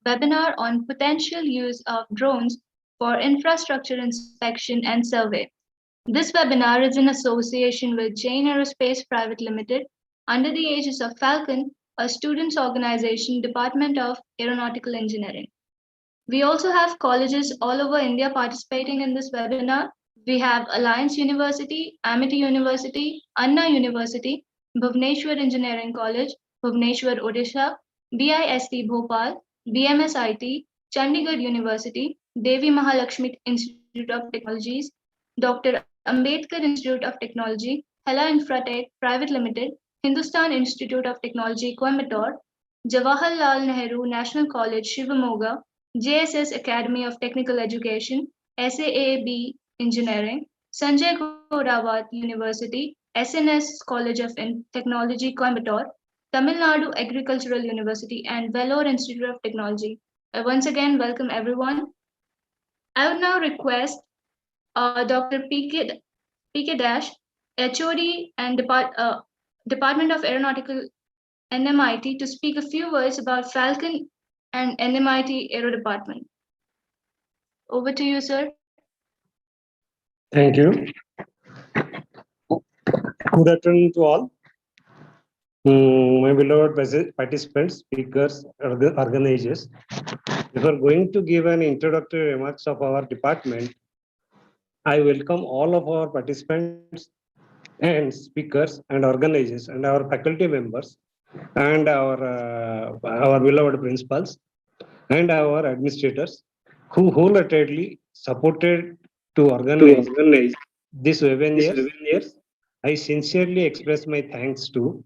webinar on potential use of drones for infrastructure inspection and survey. This webinar is in association with Jain Aerospace Private Limited under the aegis of Falcon, a students' organization, Department of Aeronautical Engineering. We also have colleges all over India participating in this webinar. We have Alliance University, Amity University, Anna University, Bhubaneswar Engineering College, Bhubaneswar, Odisha, BIST Bhopal, BMSIT, Chandigarh University, Devi Mahalakshmi Institute of Technologies, Dr. Ambedkar Institute of Technology, Hela Infratech Private Limited, Hindustan Institute of Technology, Coimbatore, Jawaharlal Nehru National College, Shivamoga, JSS Academy of Technical Education, SAAB Engineering, Sanjay Ghorawat University, SNS College of Technology, Coimbatore, Tamil Nadu Agricultural University, and Vellore Institute of Technology. I once again welcome everyone. I would now request Dr. PK Dash, HOD and Department of Aeronautical NMIT to speak a few words about Falcon and NMIT Aero Department. Over to you, sir. Thank you. Good afternoon to all. My beloved participants, speakers, organizers. Before going to give an introductory remarks of our department, I welcome all of our participants and speakers and organizers and our faculty members and our beloved principals and our administrators who wholeheartedly supported to organize this webinar. I sincerely express my thanks to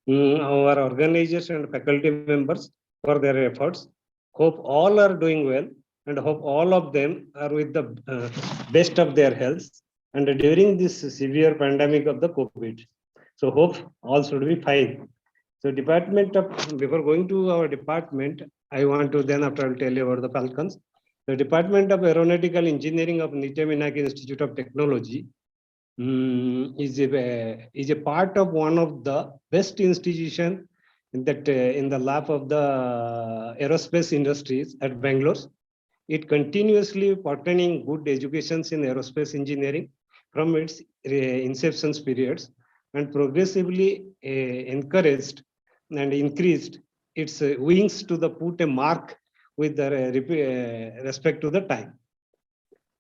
our organizers and faculty members for their efforts. Hope all are doing well and hope all of them are with the best of their health and during this severe pandemic of the COVID. So hope all should be fine. So before going to our department, I want to then after I'll tell you about the Falcons. The Department of Aeronautical Engineering of Nitte Institute of Technology is a part of one of the best institution in the lap of the aerospace industries at Bangalore. It continuously pertaining good educations in aerospace engineering from its inception periods and progressively encouraged and increased its wings to the put a mark with the respect to the time.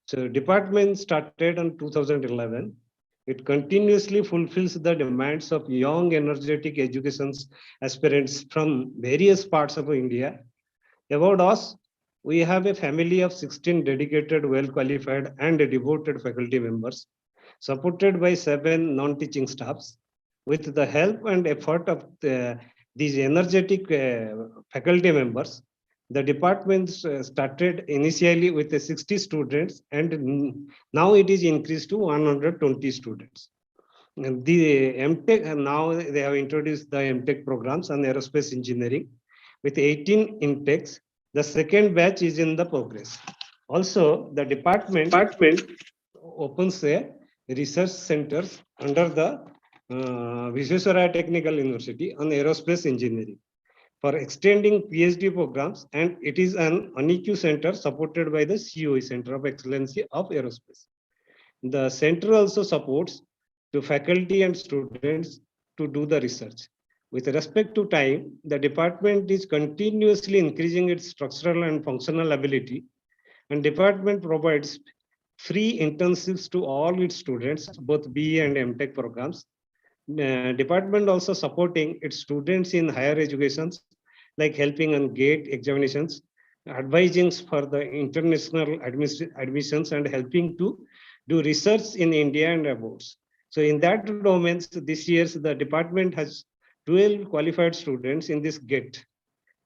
So department started in 2011. It continuously fulfills the demands of young, energetic education aspirants from various parts of India. About us, we have a family of 16 dedicated, well-qualified and devoted faculty members, supported by 7 non-teaching staffs. With the help and effort of these energetic faculty members, the department started initially with 60 students and now it is increased to 120 students. And the MTech, now they have introduced the MTech programs on aerospace engineering with 18 intakes. The second batch is in the progress. Also, the department opens a research centers under the Visvesvaraya Technical University on aerospace engineering for extending PhD programs, and it is an UNIQ center supported by the COE Center of Excellency of Aerospace. The center also supports to faculty and students to do the research. With respect to time, the department is continuously increasing its structural and functional ability, and department provides free internships to all its students, both BE and MTech programs. Department also supporting its students in higher educations, like helping on GATE examinations, advising for the international admissions, and helping to do research in India and abroad. So in that domains, this year the department has 12 qualified students in this GATE.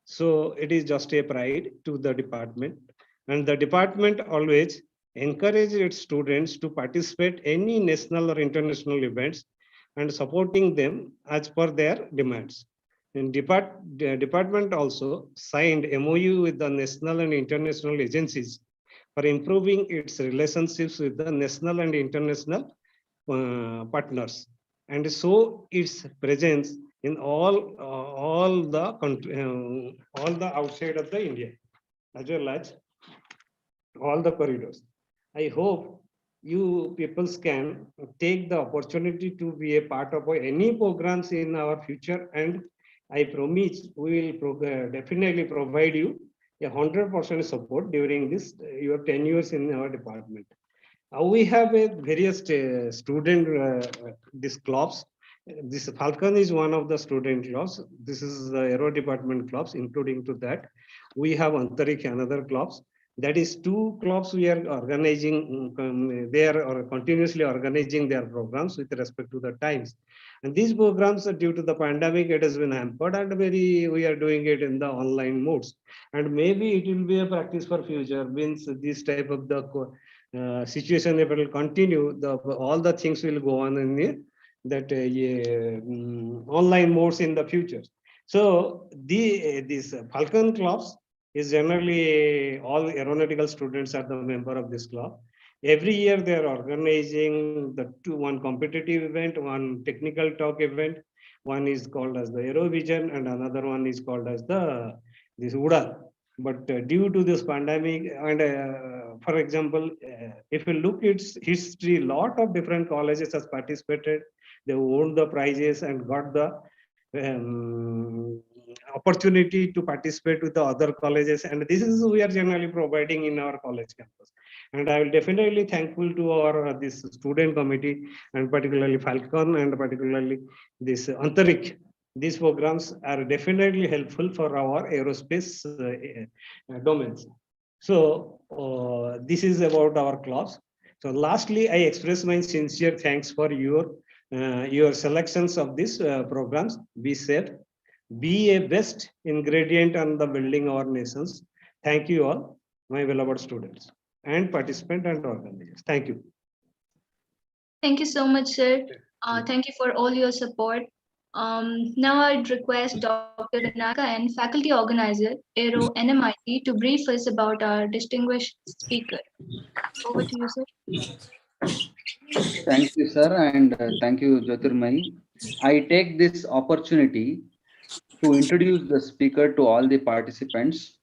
So it is just a pride to the department, and the department always encourages its students to participate any national or international events and supporting them as per their demands. And department also signed MOU with the national and international agencies for improving its relationships with the national and international partners, and so its presence in all the country, all the outside of the India. as well as all the corridors. I hope you people can take the opportunity to be a part of any programs in our future, and I promise we will definitely provide you 100% support during this your tenures in our department. We have a various student this clubs. This Falcon is one of the student clubs. This is the aero department clubs, including to that. We have Antarik, another clubs. That is two clubs we are organizing. They are continuously organizing their programs with respect to the times. And these programs, due to the pandemic, it has been hampered, and we are doing it in the online modes. And maybe it will be a practice for future. Means this type of the situation, if it will continue, all the things will go on in that online modes in the future. So these Falcon clubs is generally all aeronautical students are the member of this club. Every year they are organizing one competitive event, one technical talk event. One is called as the Aerovision, and another one is called as the this UDA. But due to this pandemic, and for example, if you look its history, lot of different colleges has participated. They won the prizes and got the um, opportunity to participate with the other colleges, and this is we are generally providing in our college campus. And I will definitely thankful to our this student committee, and particularly Falcon, and particularly this Antarik. These programs are definitely helpful for our aerospace domains. So this is about our clubs. So lastly, I express my sincere thanks for your selections of these programs. Be safe, be a best ingredient on the building our nations. Thank you all, my beloved students and participants and organizers. Thank you. Thank you so much, sir. Thank you for all your support. Now I'd request Dr. Vinaka and faculty organizer, Aero NMIT, to brief us about our distinguished speaker. Over to you, sir. Thank you, sir, and thank you, Jyotirmai. I take this opportunity to introduce the speaker to all the participants.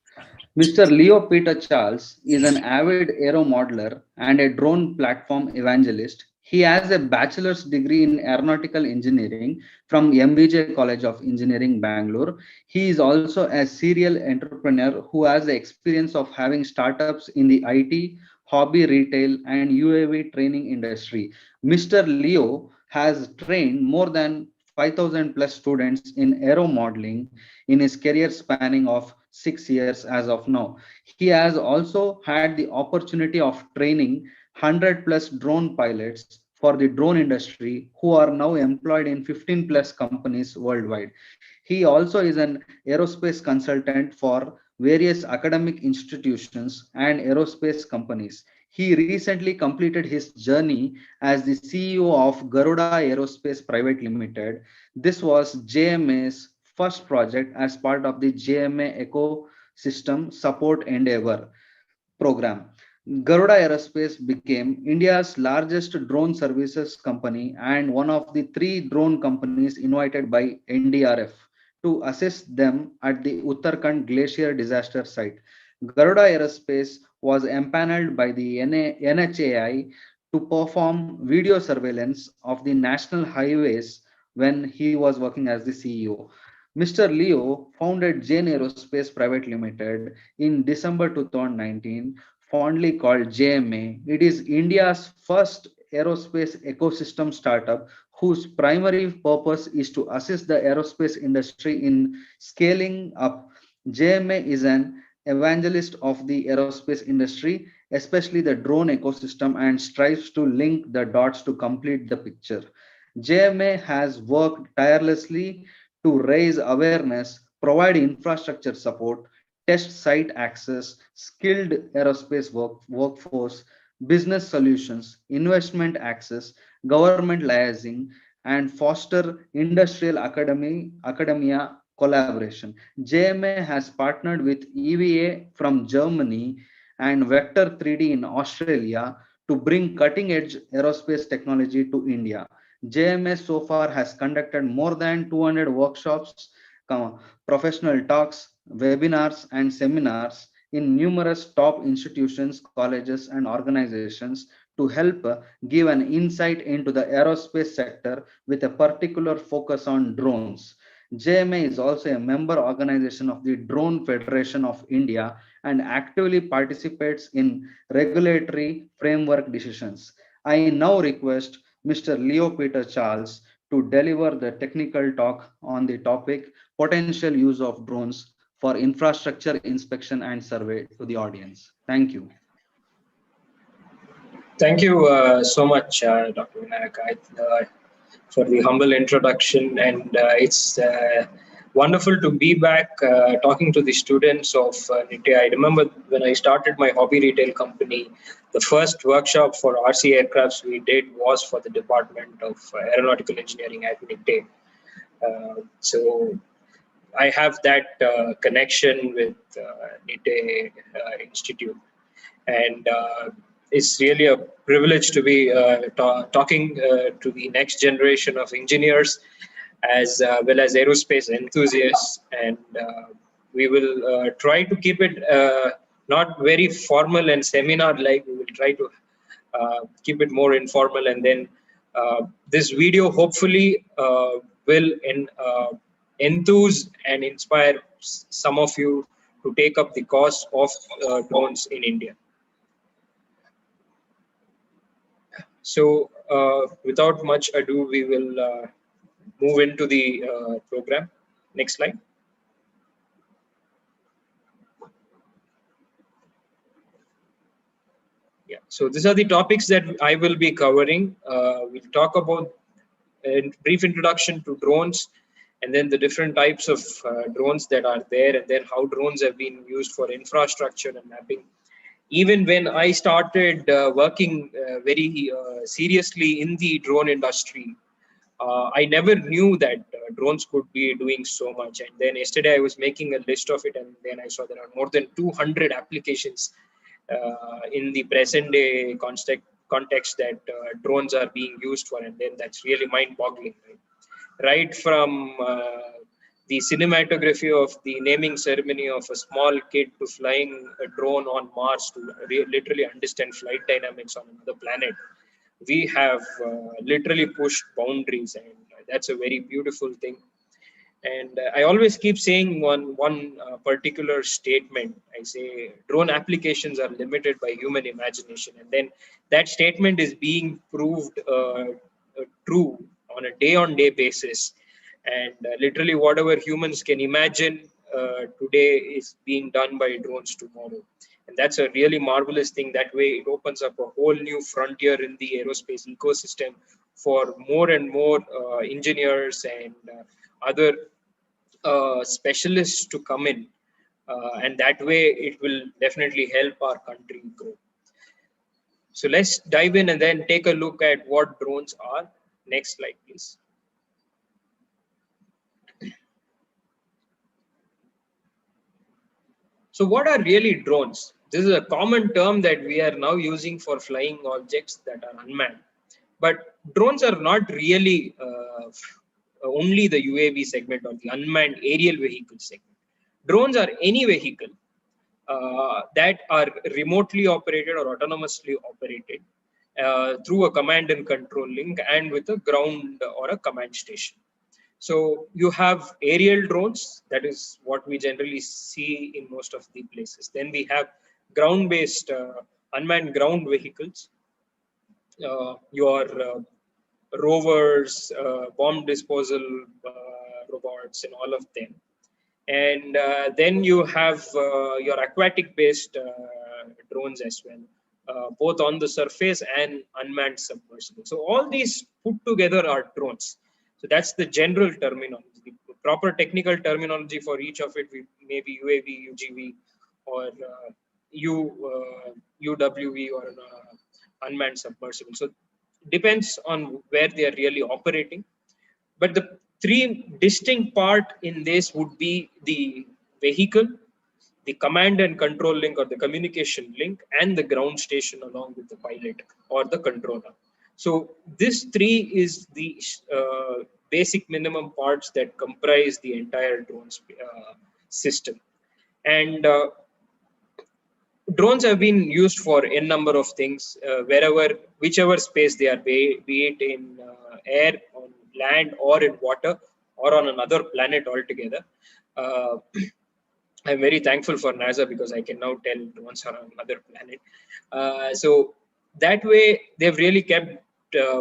Mr. Leo Peter Charles is an avid aero modeler and a drone platform evangelist. He has a bachelor's degree in aeronautical engineering from MBJ College of Engineering, Bangalore. He is also a serial entrepreneur who has the experience of having startups in the IT, hobby retail, and UAV training industry. Mr. Leo has trained more than 5,000 plus students in aero modeling in his career spanning of 6 years as of now. He has also had the opportunity of training 100 plus drone pilots for the drone industry who are now employed in 15 plus companies worldwide. He also is an aerospace consultant for various academic institutions and aerospace companies. He recently completed his journey as the CEO of Garuda Aerospace Private Limited. This was JMA's first project as part of the JMA Ecosystem Support Endeavor program. Garuda Aerospace became India's largest drone services company and one of the three drone companies invited by NDRF to assist them at the Uttarakhand Glacier disaster site. Garuda Aerospace was empaneled by the NHAI to perform video surveillance of the national highways when he was working as the CEO. Mr. Leo founded Jain Aerospace Private Limited in December 2019, fondly called JMA. It is India's first aerospace ecosystem startup whose primary purpose is to assist the aerospace industry in scaling up. JMA is an evangelist of the aerospace industry, especially the drone ecosystem, and strives to link the dots to complete the picture. JMA has worked tirelessly to raise awareness, provide infrastructure support, test site access, skilled aerospace workforce, business solutions, investment access, government liaising, and foster industrial academia collaboration. JMA has partnered with EVA from Germany and Vector 3D in Australia to bring cutting edge aerospace technology to India. JMA so far has conducted more than 200 workshops, professional talks, webinars, and seminars in numerous top institutions, colleges, and organizations to help give an insight into the aerospace sector with a particular focus on drones. JMA is also a member organization of the Drone Federation of India and actively participates in regulatory framework decisions. I now request Mr. Leo Peter Charles to deliver the technical talk on the topic potential use of drones for infrastructure inspection and survey to the audience. Thank you. Thank you so much, Dr. Meenakshi, for the humble introduction. And it's wonderful to be back talking to the students of Nitte. I remember when I started my hobby retail company, the first workshop for RC aircrafts we did was for the Department of Aeronautical Engineering at Nitte. So I have that connection with Nitte Institute. And it's really a privilege to be talking to the next generation of engineers as well as aerospace enthusiasts. And we will try to keep it not very formal and seminar-like. We will try to keep it more informal. And then this video hopefully will enthuse and inspire some of you to take up the cause of drones in India. So without much ado, we will move into the program. Next slide. Yeah, so these are the topics that I will be covering. We'll talk about a brief introduction to drones, and then the different types of drones that are there, and then how drones have been used for infrastructure and mapping. Even when I started working very seriously in the drone industry, I never knew that drones could be doing so much. And then yesterday I was making a list of it, and then I saw there are more than 200 applications in the present day context that drones are being used for. And then that's really mind-boggling, right from the cinematography of the naming ceremony of a small kid to flying a drone on Mars to literally understand flight dynamics on another planet. We have literally pushed boundaries, and that's a very beautiful thing. And I always keep saying one particular statement. I say drone applications are limited by human imagination, and then that statement is being proved true on a day-on-day basis. And literally whatever humans can imagine today is being done by drones tomorrow. And that's a really marvelous thing. That way it opens up a whole new frontier in the aerospace ecosystem for more and more engineers and other specialists to come in. And that way it will definitely help our country grow. So let's dive in and then take a look at what drones are. Next slide, please. So what are really drones? This is a common term that we are now using for flying objects that are unmanned. But drones are not really only the UAV segment or the unmanned aerial vehicle segment. Drones are any vehicle that are remotely operated or autonomously operated through a command and control link and with a ground or a command station. So you have aerial drones, that is what we generally see in most of the places. Then we have ground-based unmanned ground vehicles, your rovers, bomb disposal robots, and all of them. And then you have your aquatic-based drones as well, both on the surface and unmanned submersible. So all these put together are drones. So that's the general terminology. The proper technical terminology for each of it maybe UAV, UGV, or UWV, or unmanned submersible. So depends on where they are really operating. But the three distinct part in this would be the vehicle, the command and control link or the communication link, and the ground station along with the pilot or the controller. So this three is the basic minimum parts that comprise the entire drone system. And drones have been used for n number of things, whichever space they are, be it in air, on land, or in water, or on another planet altogether. I'm very thankful for NASA because I can now tell drones are on another planet. So that way, they've really kept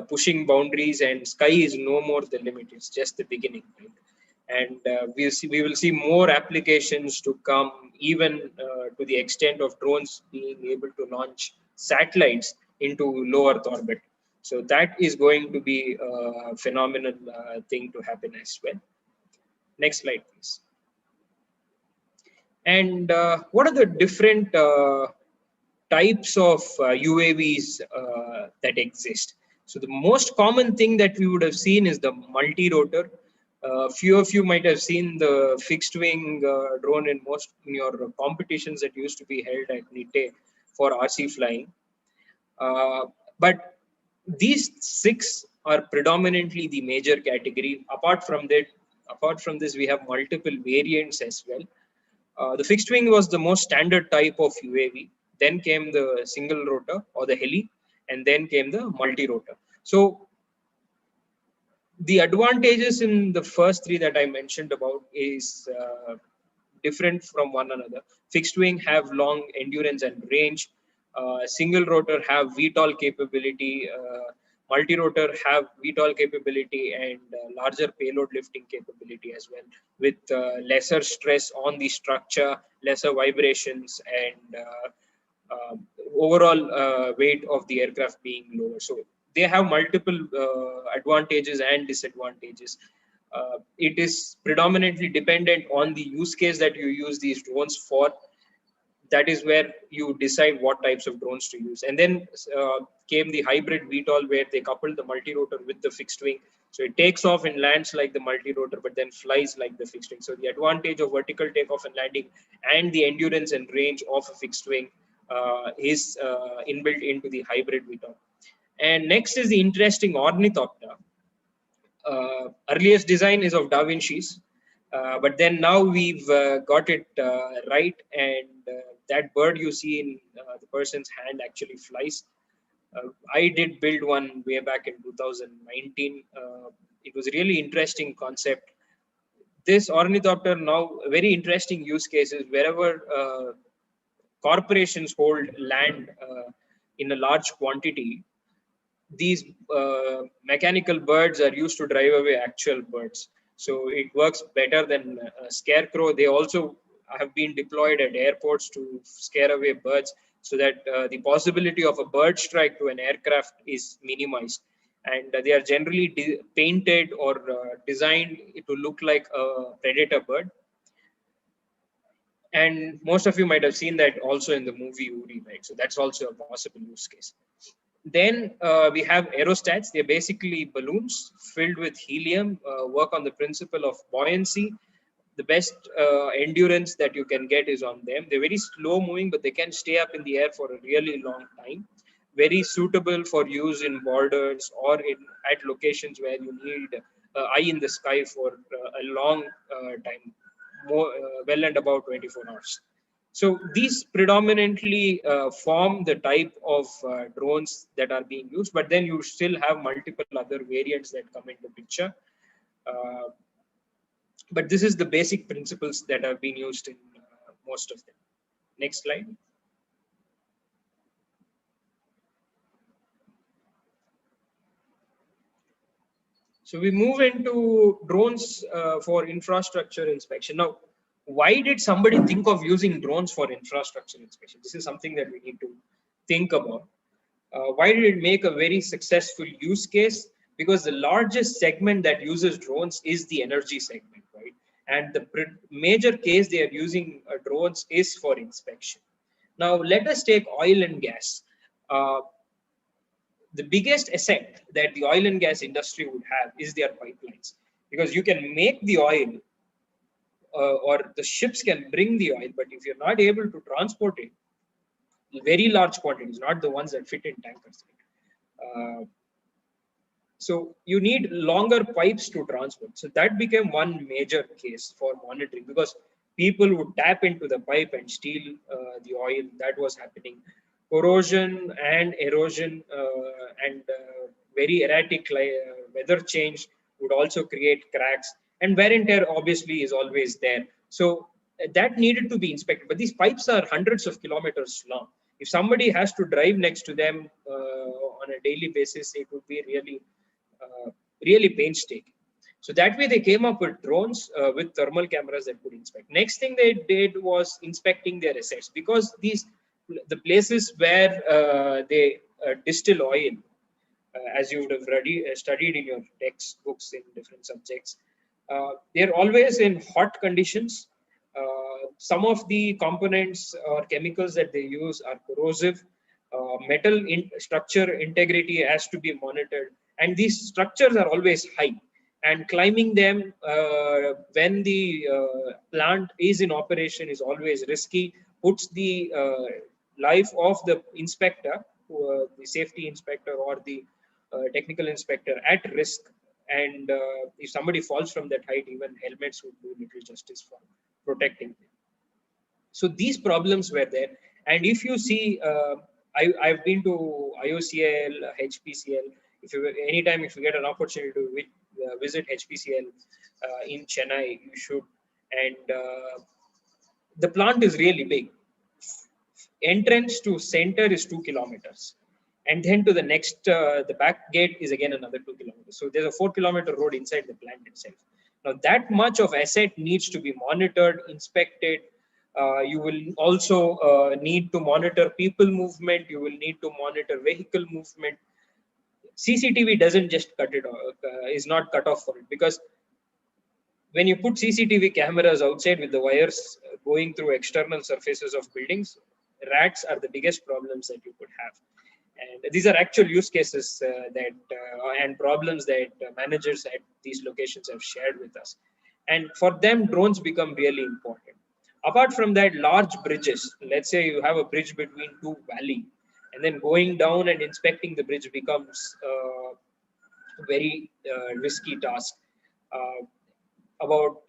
pushing boundaries, and sky is no more the limit. It's just the beginning, right? And we will see more applications to come, even to the extent of drones being able to launch satellites into low Earth orbit. So that is going to be a phenomenal thing to happen as well. Next slide, please. And what are the different types of UAVs that exist? So the most common thing that we would have seen is the multi-rotor. Few of you might have seen the fixed wing drone in your competitions that used to be held at Nitte for RC flying. But these 6 are predominantly the major category. Apart from this, we have multiple variants as well. The fixed wing was the most standard type of UAV. Then came the single rotor or the heli, and then came the multi-rotor. So the advantages in the first 3 that I mentioned about is different from one another. Fixed wing have long endurance and range. Single rotor have VTOL capability. Multi-rotor have VTOL capability and larger payload lifting capability as well, with lesser stress on the structure, lesser vibrations, and overall weight of the aircraft being lower. So they have multiple advantages and disadvantages. It is predominantly dependent on the use case that you use these drones for. That is where you decide what types of drones to use. And then came the hybrid VTOL, where they coupled the multi-rotor with the fixed wing. So it takes off and lands like the multi-rotor, but then flies like the fixed wing. So the advantage of vertical takeoff and landing and the endurance and range of a fixed wing is inbuilt into the hybrid VTOL. And next is the interesting ornithopter. Earliest design is of Da Vinci's, but then now we've got it right, and that bird you see in the person's hand actually flies. I did build one way back in 2019. It was a really interesting concept. This ornithopter, now very interesting use cases wherever corporations hold land in a large quantity. These mechanical birds are used to drive away actual birds. So it works better than a scarecrow. They also have been deployed at airports to scare away birds, so that the possibility of a bird strike to an aircraft is minimized. And they are generally painted or designed to look like a predator bird. And most of you might have seen that also in the movie Uri, right? So that's also a possible use case. Then we have aerostats. They're basically balloons filled with helium, work on the principle of buoyancy. The best endurance that you can get is on them. They're very slow moving, but they can stay up in the air for a really long time. Very suitable for use in borders or at locations where you need eye in the sky for a long time, well and about 24 hours. So these predominantly form the type of drones that are being used, but then you still have multiple other variants that come into picture. But this is the basic principles that have been used in most of them. Next slide. So we move into drones for infrastructure inspection. Now, why did somebody think of using drones for infrastructure inspection? This is something that we need to think about. Why did it make a very successful use case? Because the largest segment that uses drones is the energy segment, right? And the major case they are using drones is for inspection. Now, let us take oil and gas. The biggest asset that the oil and gas industry would have is their pipelines, because you can make the oil or the ships can bring the oil, but if you're not able to transport it, very large quantities, not the ones that fit in tankers. So you need longer pipes to transport. So that became one major case for monitoring, because people would tap into the pipe and steal the oil. That was happening. Corrosion and erosion and very erratic weather change would also create cracks, and wear and tear obviously is always there. So that needed to be inspected. But these pipes are hundreds of kilometers long. If somebody has to drive next to them on a daily basis, it would be really painstaking. So that way they came up with drones with thermal cameras that could inspect. Next thing they did was inspecting their assets, because the places where they distill oil, as you would have studied in your textbooks in different subjects, they're always in hot conditions. Some of the components or chemicals that they use are corrosive. Metal structure integrity has to be monitored, and these structures are always high. And climbing them when the plant is in operation is always risky, puts the life of the inspector, the safety inspector or the technical inspector, at risk. And if somebody falls from that height, even helmets would do little justice for protecting them. So these problems were there. And if you see, I've been to IOCL, HPCL. Anytime if you get an opportunity to visit HPCL in Chennai, you should. And the plant is really big. Entrance to center is 2 kilometers. And then to the next, the back gate is again another 2 kilometers. So there's a 4-kilometer road inside the plant itself. Now that much of asset needs to be monitored, inspected. You will also need to monitor people movement. You will need to monitor vehicle movement. CCTV doesn't just cut it off, is not cut off for it, because when you put CCTV cameras outside with the wires going through external surfaces of buildings, rats are the biggest problems that you could have. And these are actual use cases and problems that managers at these locations have shared with us. And for them, drones become really important. Apart from that, large bridges, let's say you have a bridge between two valleys, and then going down and inspecting the bridge becomes a very risky task. About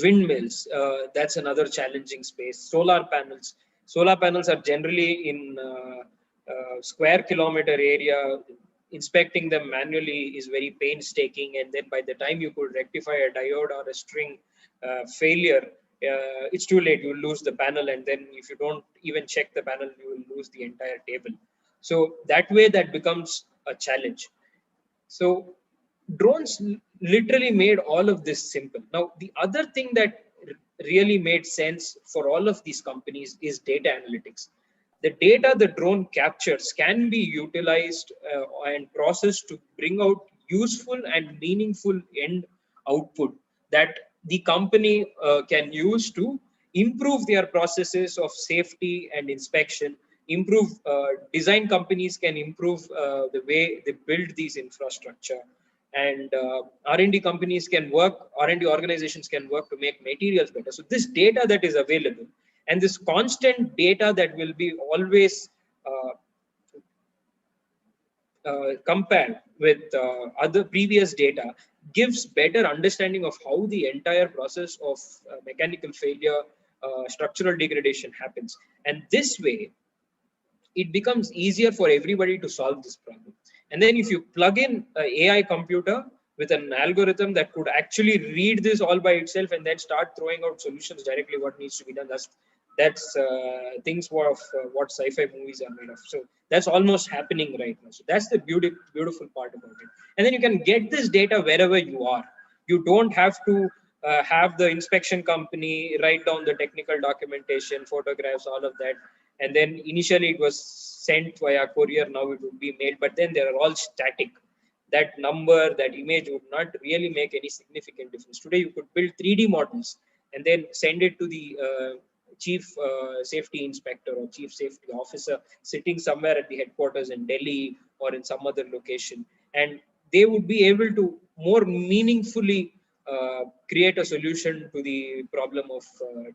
windmills, that's another challenging space. Solar panels are generally in square kilometer area. Inspecting them manually is very painstaking, and then by the time you could rectify a diode or a string failure, it's too late. You lose the panel, and then if you don't even check the panel, you will lose the entire table. So that way, that becomes a challenge. So drones literally made all of this simple. Now, the other thing that really made sense for all of these companies is data analytics. The data the drone captures can be utilized and processed to bring out useful and meaningful end output that the company can use to improve their processes of safety and inspection. Design companies can improve the way they build these infrastructure, and R&D companies can work, R&D organizations can work to make materials better. So this data that is available, and this constant data that will be always compared with other previous data, gives better understanding of how the entire process of mechanical failure, structural degradation happens. And this way, it becomes easier for everybody to solve this problem. And then if you plug in an AI computer with an algorithm that could actually read this all by itself and then start throwing out solutions directly what needs to be done, that's things of what sci-fi movies are made of. So that's almost happening right now. So that's the beautiful part about it. And then you can get this data wherever you are. You don't have to have the inspection company write down the technical documentation, photographs, all of that. And then initially it was sent via courier, now it would be mailed, but then they are all static. That number, that image would not really make any significant difference. Today you could build 3D models and then send it to the chief safety inspector or chief safety officer sitting somewhere at the headquarters in Delhi or in some other location. And they would be able to more meaningfully create a solution to the problem of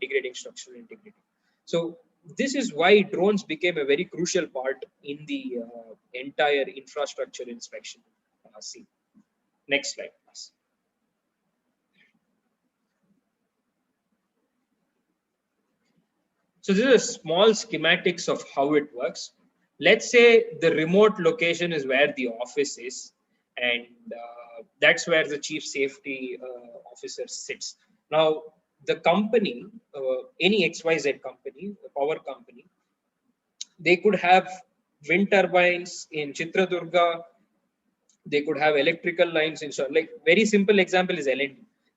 degrading structural integrity. So this is why drones became a very crucial part in the entire infrastructure inspection scene. Next slide, please. So this is a small schematics of how it works. Let's say the remote location is where the office is, and that's where the chief safety officer sits. Now, the company, any XYZ company, the power company, they could have wind turbines in Chitradurga. They could have electrical lines in, like very simple example is LND.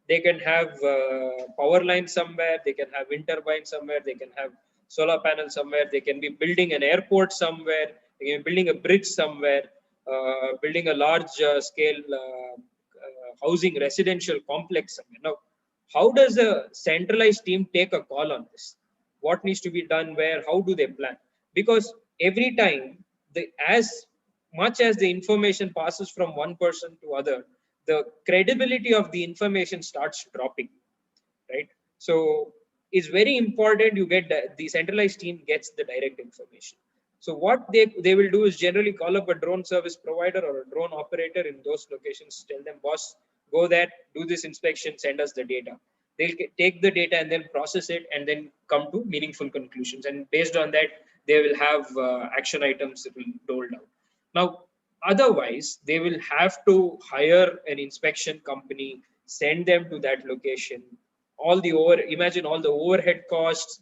They can have power lines somewhere. They can have wind turbines somewhere. They can have solar panels somewhere. They can be building an airport somewhere. They can be building a bridge somewhere. Building a large scale housing residential complex somewhere. Now, how does a centralized team take a call on this? What needs to be done where? How do they plan? Because every time, as much as the information passes from one person to other, the credibility of the information starts dropping, right? So it's very important you get the centralized team gets the direct information. So what they will do is generally call up a drone service provider or a drone operator in those locations, tell them, boss, go there, do this inspection, send us the data. They'll take the data and then process it and then come to meaningful conclusions. And based on that, they will have action items that will doled out. Now, otherwise, they will have to hire an inspection company, send them to that location. Imagine all the overhead costs,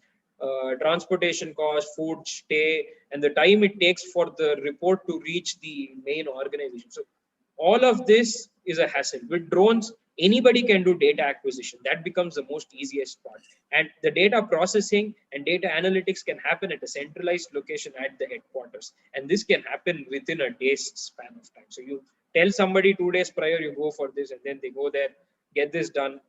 transportation costs, food, stay, and the time it takes for the report to reach the main organization. So all of this is a hassle. With drones, anybody can do data acquisition. That becomes the most easiest part. And the data processing and data analytics can happen at a centralized location at the headquarters. And this can happen within a day's span of time. So you tell somebody 2 days prior, you go for this, and then they go there, get this done.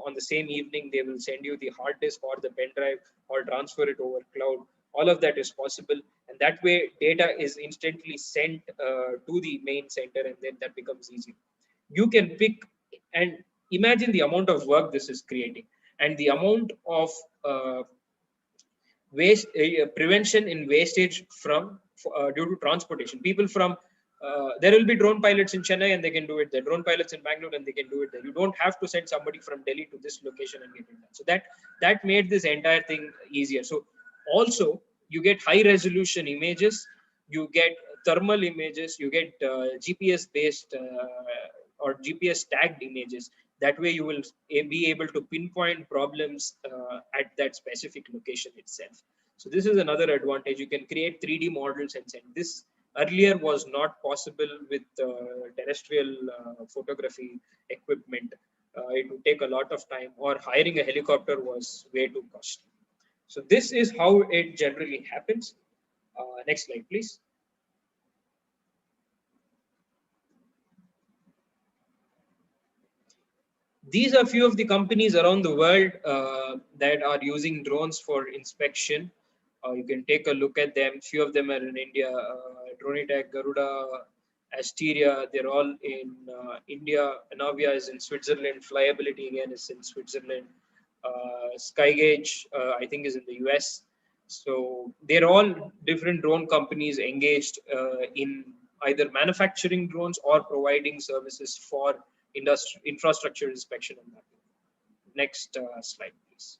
On the same evening, they will send you the hard disk or the pen drive or transfer it over cloud. All of that is possible. And that way, data is instantly sent to the main center, and then that becomes easy. You can pick and imagine the amount of work this is creating and the amount of waste prevention in wastage from due to transportation. People from there will be drone pilots in Chennai and they can do it. There are drone pilots in Bangalore and they can do it there. You don't have to send somebody from Delhi to this location and get it done. So that made this entire thing easier. So also you get high resolution images, you get thermal images, you get GPS based or GPS tagged images. That way you will be able to pinpoint problems at that specific location itself. So this is another advantage. You can create 3D models and send. This earlier was not possible with terrestrial photography equipment. It would take a lot of time, or hiring a helicopter was way too costly. So this is how it generally happens. Next slide, please. These are a few of the companies around the world that are using drones for inspection. You can take a look at them. Few of them are in India. Dronitech, Garuda, Asteria, they're all in India. Anavia is in Switzerland. Flyability again is in Switzerland. Skygauge, I think, is in the US. So they're all different drone companies engaged in either manufacturing drones or providing services for infrastructure inspection and mapping. Next slide, please.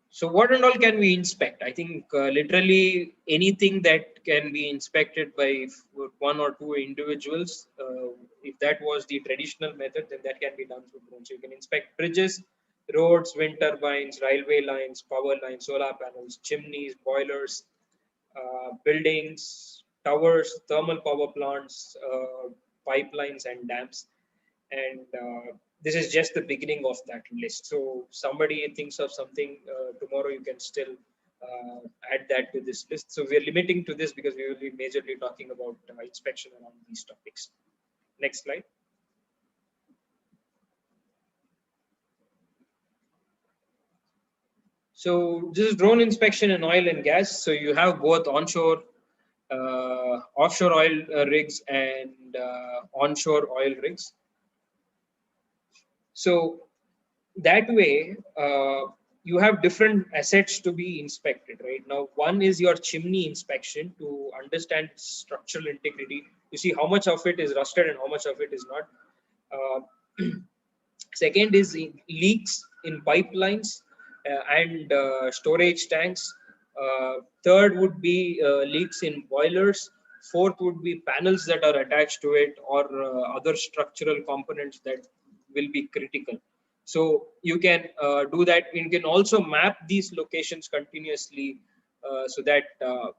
So what and all can we inspect? I think literally anything that can be inspected by one or two individuals. If that was the traditional method, then that can be done through drones. So you can inspect bridges, roads, wind turbines, railway lines, power lines, solar panels, chimneys, boilers, buildings, towers, thermal power plants, pipelines and dams. And this is just the beginning of that list. So somebody thinks of something tomorrow, you can still add that to this list. So we're limiting to this because we will be majorly talking about inspection around these topics. Next slide. So this is drone inspection in oil and gas. So you have both onshore, offshore oil rigs and onshore oil rigs. So that way, you have different assets to be inspected, right? Now, one is your chimney inspection to understand structural integrity. You see how much of it is rusted and how much of it is not. Second is leaks in pipelines and storage tanks. Third would be leaks in boilers. Fourth would be panels that are attached to it, or other structural components that will be critical. So you can do that. You can also map these locations continuously so that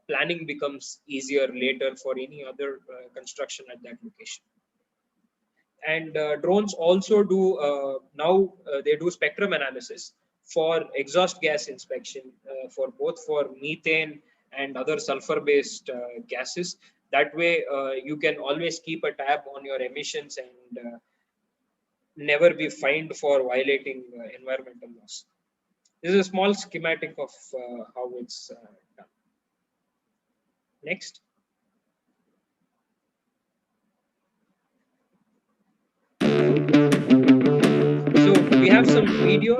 planning becomes easier later for any other construction at that location. And drones also do they do spectrum analysis for exhaust gas inspection for both for methane and other sulfur based gases. That way you can always keep a tab on your emissions and never be fined for violating environmental laws. This is a small schematic of how it's done. Next. So we have some video.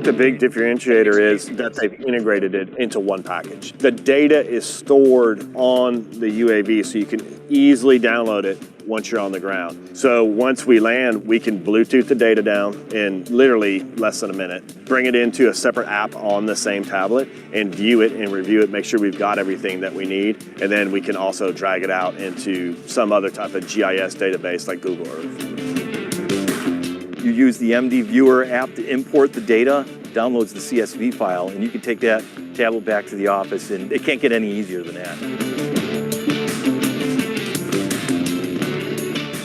The big differentiator is that they've integrated it into one package. The data is stored on the UAV, so you can easily download it once you're on the ground. So once we land, we can Bluetooth the data down in literally less than a minute, bring it into a separate app on the same tablet and view it and review it, make sure we've got everything that we need. And then we can also drag it out into some other type of GIS database like Google Earth. You use the MD Viewer app to import the data, downloads the CSV file, and you can take that tablet back to the office, and it can't get any easier than that.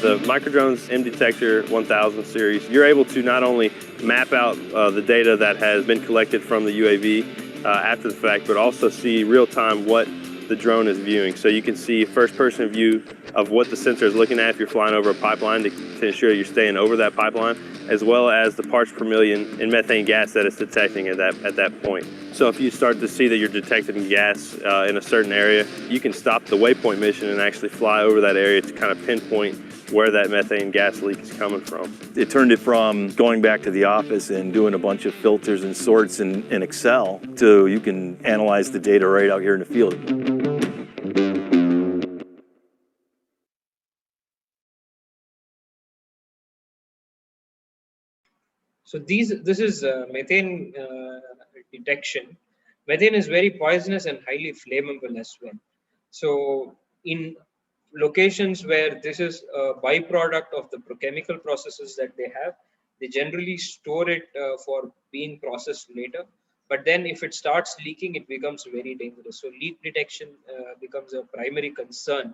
The Microdrones M Detector 1000 series, you're able to not only map out the data that has been collected from the UAV after the fact, but also see real-time what the drone is viewing. So you can see a first-person view of what the sensor is looking at if you're flying over a pipeline to ensure you're staying over that pipeline, as well as the parts per million in methane gas that it's detecting at that point. So if you start to see that you're detecting gas in a certain area, you can stop the waypoint mission and actually fly over that area to kind of pinpoint where that methane gas leak is coming from. It turned it from going back to the office and doing a bunch of filters and sorts in Excel to you can analyze the data right out here in the field. So this is methane detection. Methane is very poisonous and highly flammable as well. So in locations where this is a byproduct of the chemical processes that they have, they generally store it for being processed later. But then if it starts leaking, it becomes very dangerous. So leak detection becomes a primary concern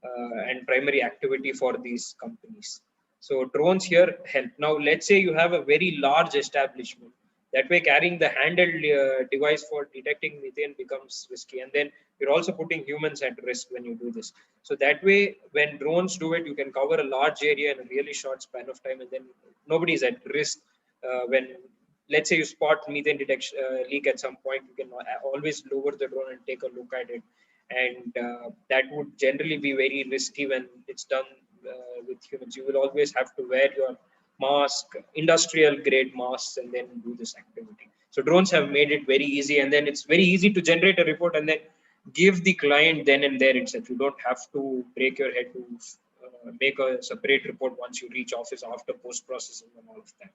and primary activity for these companies. So drones here help. Now, let's say you have a very large establishment. That way, carrying the handheld device for detecting methane becomes risky. And then you're also putting humans at risk when you do this. So that way, when drones do it, you can cover a large area in a really short span of time. And then nobody's at risk when, let's say you spot methane detection leak at some point, you can always lower the drone and take a look at it. And that would generally be very risky when it's done with humans. You will always have to wear your mask, industrial grade masks, and then do this activity. So drones have made it very easy, and then it's very easy to generate a report and then give the client then and there itself. You don't have to break your head to make a separate report once you reach office after post-processing and all of that.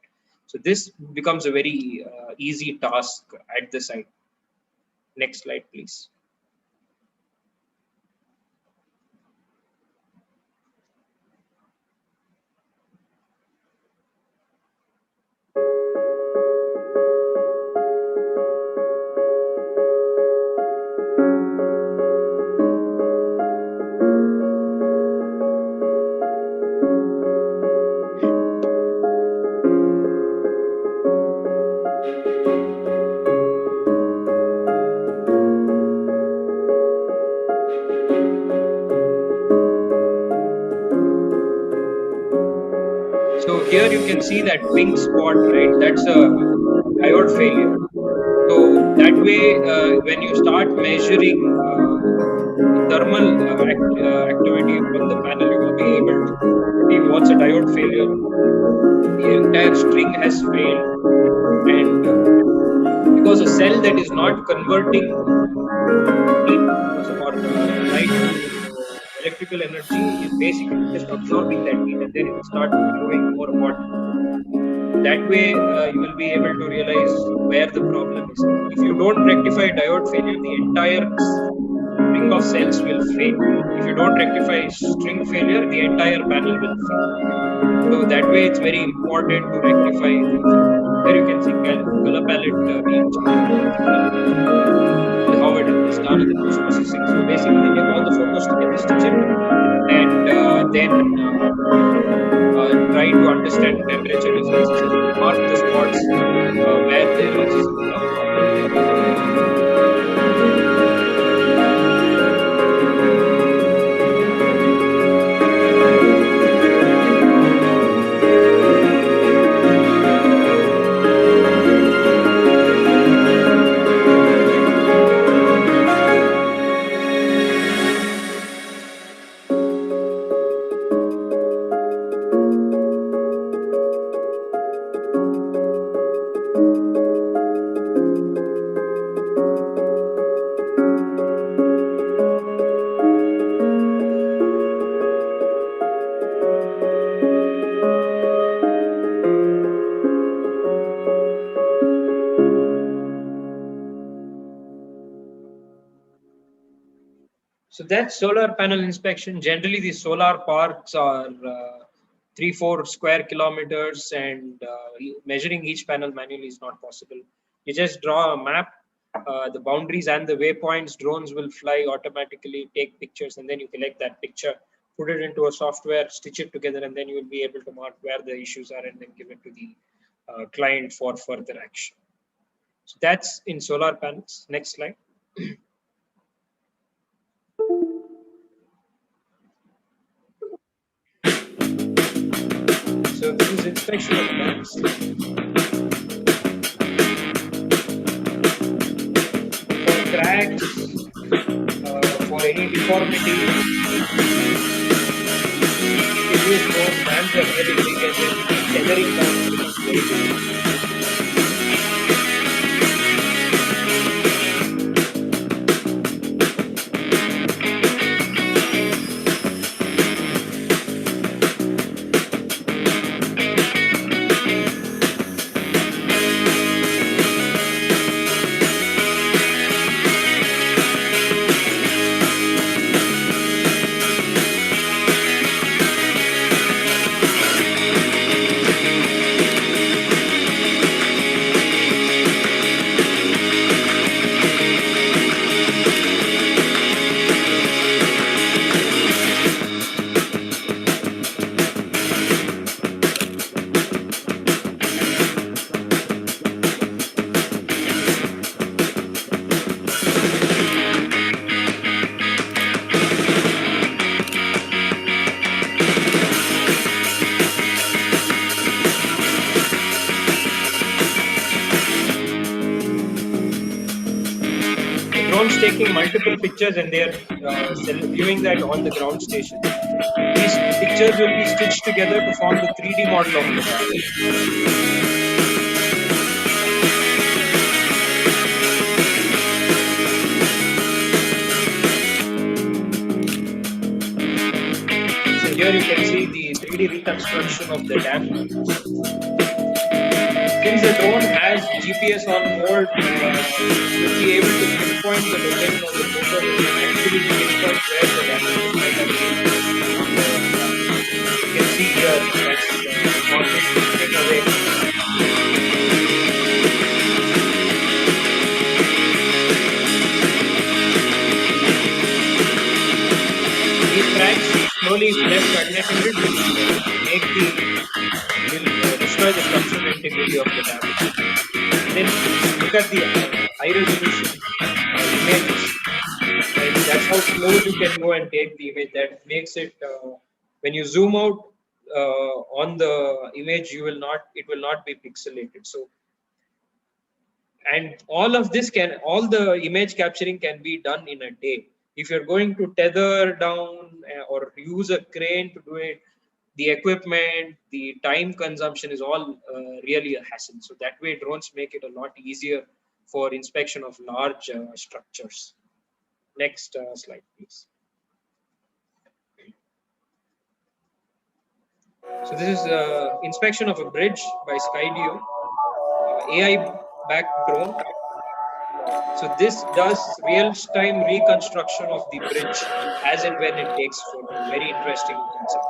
So this becomes a very easy task at the site. Next slide, please. So here you can see that pink spot, right? That's a diode failure. So that way, when you start measuring thermal activity on the panel, you will be able to see what's a diode failure. The entire string has failed, and because a cell that is not converting heat or light to electrical energy is basically just absorbing that heat, and then it will start glowing more hot. That way, you will be able to realize where the problem is. If you don't rectify diode failure, the entire ring of cells will fail. If you don't rectify string failure, the entire panel will fail. So that way, it's very important to rectify these. Here you can see color palette being changed, how it is done in the post processing. So basically, they take all the photos together, stitch it, and then try to understand temperature differences and mark the spots where there is a problem. So that's solar panel inspection. Generally, the solar parks are 3-4 square kilometers, and measuring each panel manually is not possible. You just draw a map, the boundaries and the waypoints. Drones will fly automatically, take pictures, and then you collect that picture, put it into a software, stitch it together, and then you will be able to mark where the issues are and then give it to the client for further action. So that's in solar panels. Next slide. So this is inspection of panels. For cracks, for any deformity, it is more bands are really big, and then tethering down becomes very difficult. Taking multiple pictures, and they are viewing that on the ground station. These pictures will be stitched together to form the 3D model of the dam. So here you can see the 3D reconstruction of the dam. Since the drone has GPS on board, you'll be able to pinpoint the location of the photo and actually pinpoint where the damage might have been. You can see here that's the mountain moving away. These tracks slowly left unattended will destroy the structural integrity of the damage. Then look at the high resolution images. And that's how close you can go and take the image. That makes it when you zoom out on the image, it will not be pixelated. So, and all of this all the image capturing can be done in a day. If you're going to tether down or use a crane to do it, the equipment, the time consumption is all really a hassle. So that way, drones make it a lot easier for inspection of large structures. Next slide, please. So this is inspection of a bridge by Skydio, AI-backed drone. So this does real-time reconstruction of the bridge as and when it takes photo. Very interesting concept.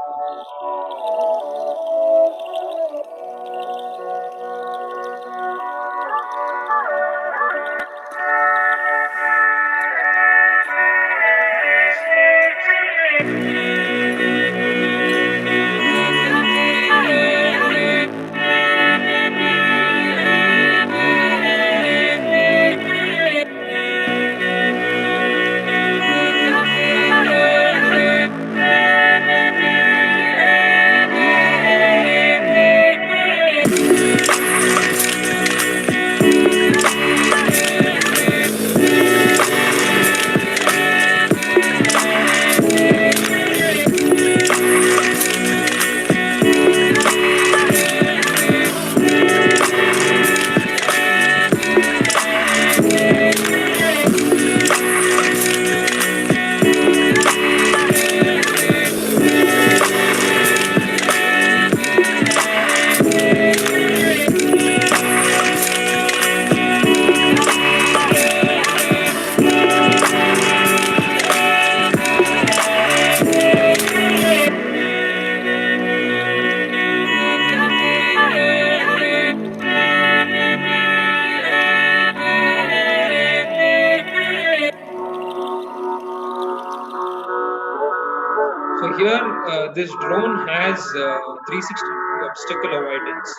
So here, this drone has 360-degree obstacle avoidance,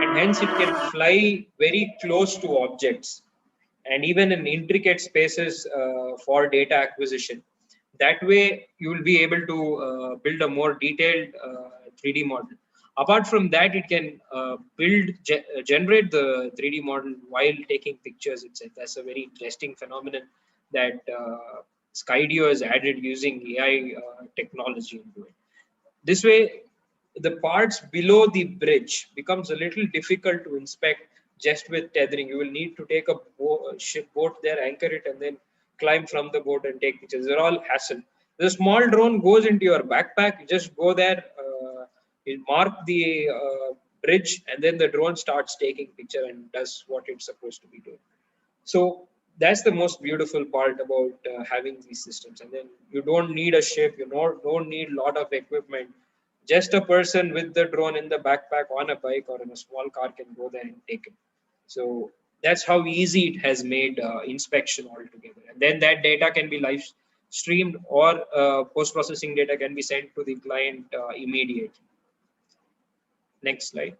and hence it can fly very close to objects, and even in intricate spaces for data acquisition. That way, you will be able to build a more detailed 3D model. Apart from that, it can generate the 3D model while taking pictures itself. That's a very interesting phenomenon that Skydio has added using AI technology into it. This way, the parts below the bridge becomes a little difficult to inspect just with tethering. You will need to take a boat there, anchor it, and then climb from the boat and take pictures. They're all hassle. The small drone goes into your backpack. You just go there, you mark the bridge, and then the drone starts taking picture and does what it's supposed to be doing. So that's the most beautiful part about having these systems. And then you don't need a ship, you don't need a lot of equipment. Just a person with the drone in the backpack on a bike or in a small car can go there and take it. So that's how easy it has made inspection altogether. And then that data can be live streamed, or post-processing data can be sent to the client immediately. Next slide.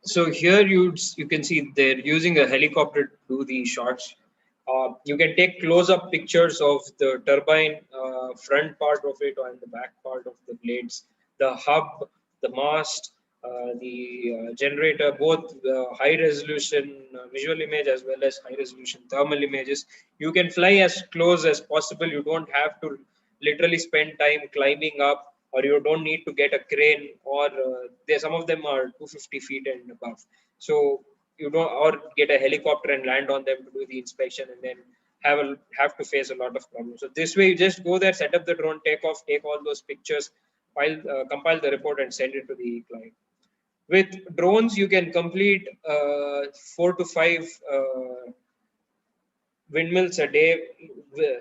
So here you can see they're using a helicopter to do the shots. You can take close-up pictures of the turbine front part of it and the back part of the blades, the hub, the mast, the generator, both high-resolution visual image as well as high-resolution thermal images. You can fly as close as possible. You don't have to literally spend time climbing up, or you don't need to get a crane, or some of them are 250 feet and above. So you don't, or get a helicopter and land on them to do the inspection and then have to face a lot of problems. So this way you just go there, set up the drone, take off, take all those pictures, compile the report and send it to the client. With drones, you can complete 4 to 5 windmills a day.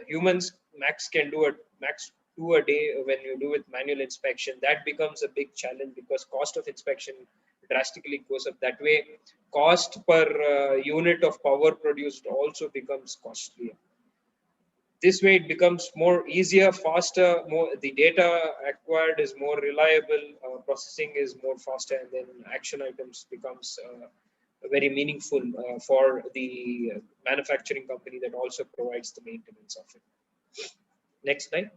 Humans max can do max 2 a day when you do with manual inspection. That becomes a big challenge because cost of inspection drastically goes up. That way, cost per unit of power produced also becomes costlier. This way it becomes more easier, faster, more the data acquired is more reliable, processing is more faster, and then action items becomes very meaningful for the manufacturing company that also provides the maintenance of it. Next slide.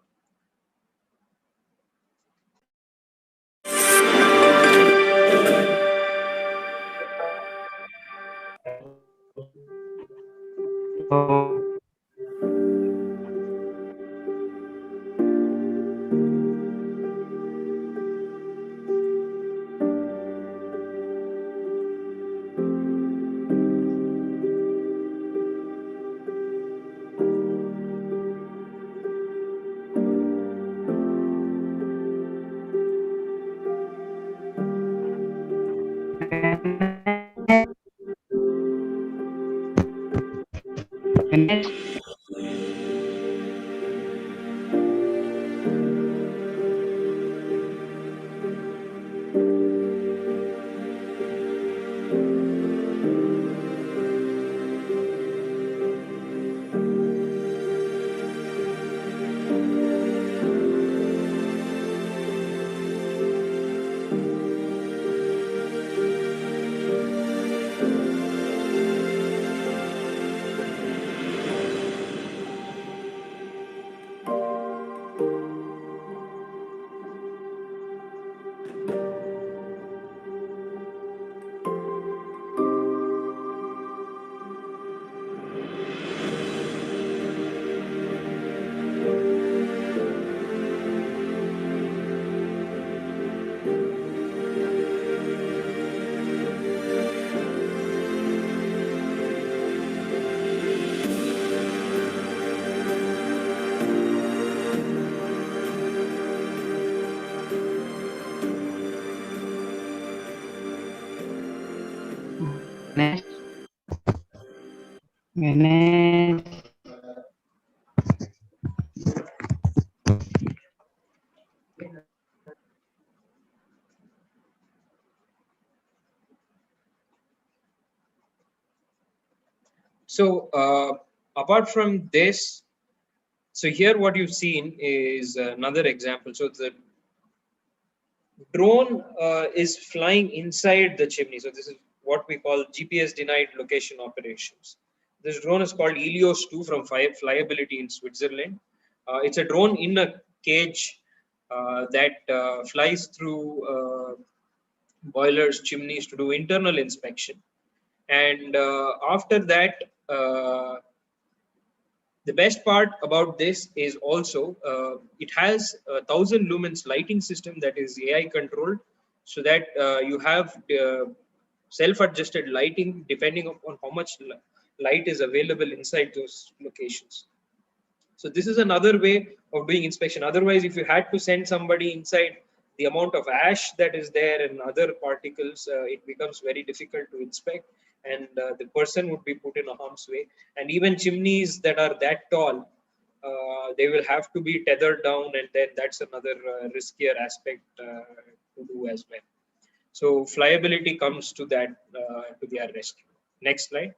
So apart from this, so here what you've seen is another example. So the drone is flying inside the chimney. So this is what we call GPS denied location operations. This drone is called Helios 2 from Flyability in Switzerland. It's a drone in a cage that flies through boilers, chimneys to do internal inspection. And after that, the best part about this is also it has 1000 lumens lighting system that is AI controlled, so that you have self-adjusted lighting depending on how much light is available inside those locations. So this is another way of doing inspection. Otherwise, if you had to send somebody inside, the amount of ash that is there and other particles, it becomes very difficult to inspect, and the person would be put in a harm's way. And even chimneys that are that tall, they will have to be tethered down, and then that's another riskier aspect to do as well. So flyability comes to that to their rescue. Next slide.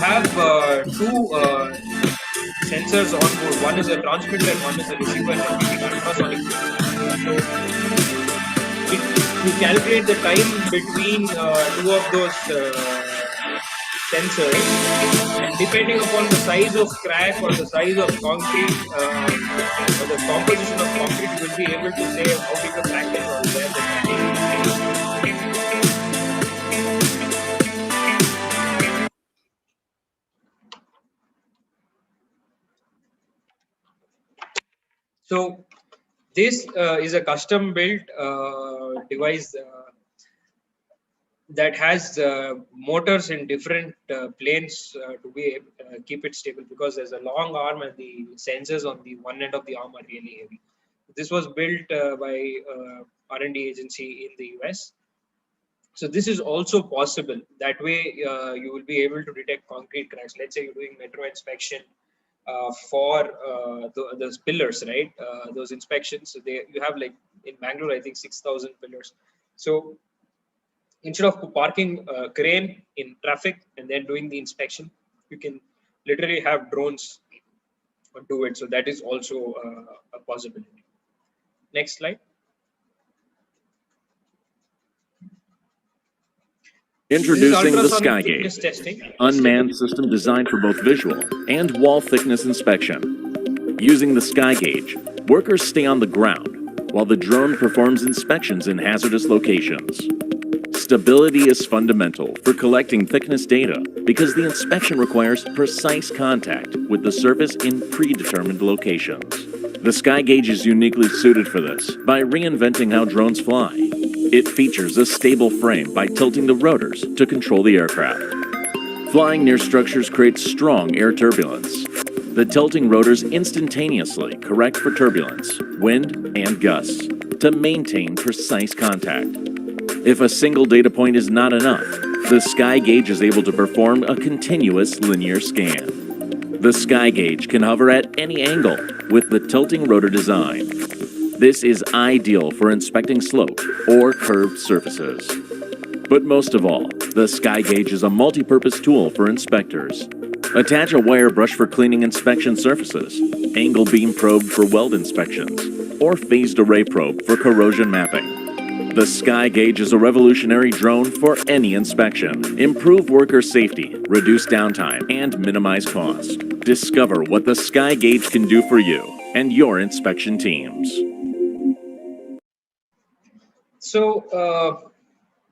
have two sensors on board. One is a transmitter and one is a receiver emitting ultrasonic. So you calculate the time between two of those sensors, and depending upon the size of crack or the size of concrete or the composition of concrete, you will be able to say how big a crack is or where the crack is. So this is a custom built device that has motors in different planes to be keep it stable, because there's a long arm and the sensors on the one end of the arm are really heavy. This was built by R&D agency in the US. So this is also possible. That way you will be able to detect concrete cracks. Let's say you're doing metro inspection for those pillars, right? Those inspections, you have like in Bangalore, I think 6,000 pillars. So instead of parking a crane in traffic and then doing the inspection, you can literally have drones do it. So that is also a possibility. Next slide. Introducing the SkyGauge, unmanned system designed for both visual and wall thickness inspection. Using the SkyGauge, workers stay on the ground while the drone performs inspections in hazardous locations. Stability is fundamental for collecting thickness data because the inspection requires precise contact with the surface in predetermined locations. The SkyGauge is uniquely suited for this by reinventing how drones fly. It features a stable frame by tilting the rotors to control the aircraft. Flying near structures creates strong air turbulence. The tilting rotors instantaneously correct for turbulence, wind, and gusts to maintain precise contact. If a single data point is not enough, the SkyGauge is able to perform a continuous linear scan. The SkyGauge can hover at any angle with the tilting rotor design. This is ideal for inspecting sloped or curved surfaces. But most of all, the SkyGauge is a multi-purpose tool for inspectors. Attach a wire brush for cleaning inspection surfaces, angle beam probe for weld inspections, or phased array probe for corrosion mapping. The SkyGauge is a revolutionary drone for any inspection. Improve worker safety, reduce downtime, and minimize cost. Discover what the SkyGauge can do for you and your inspection teams. So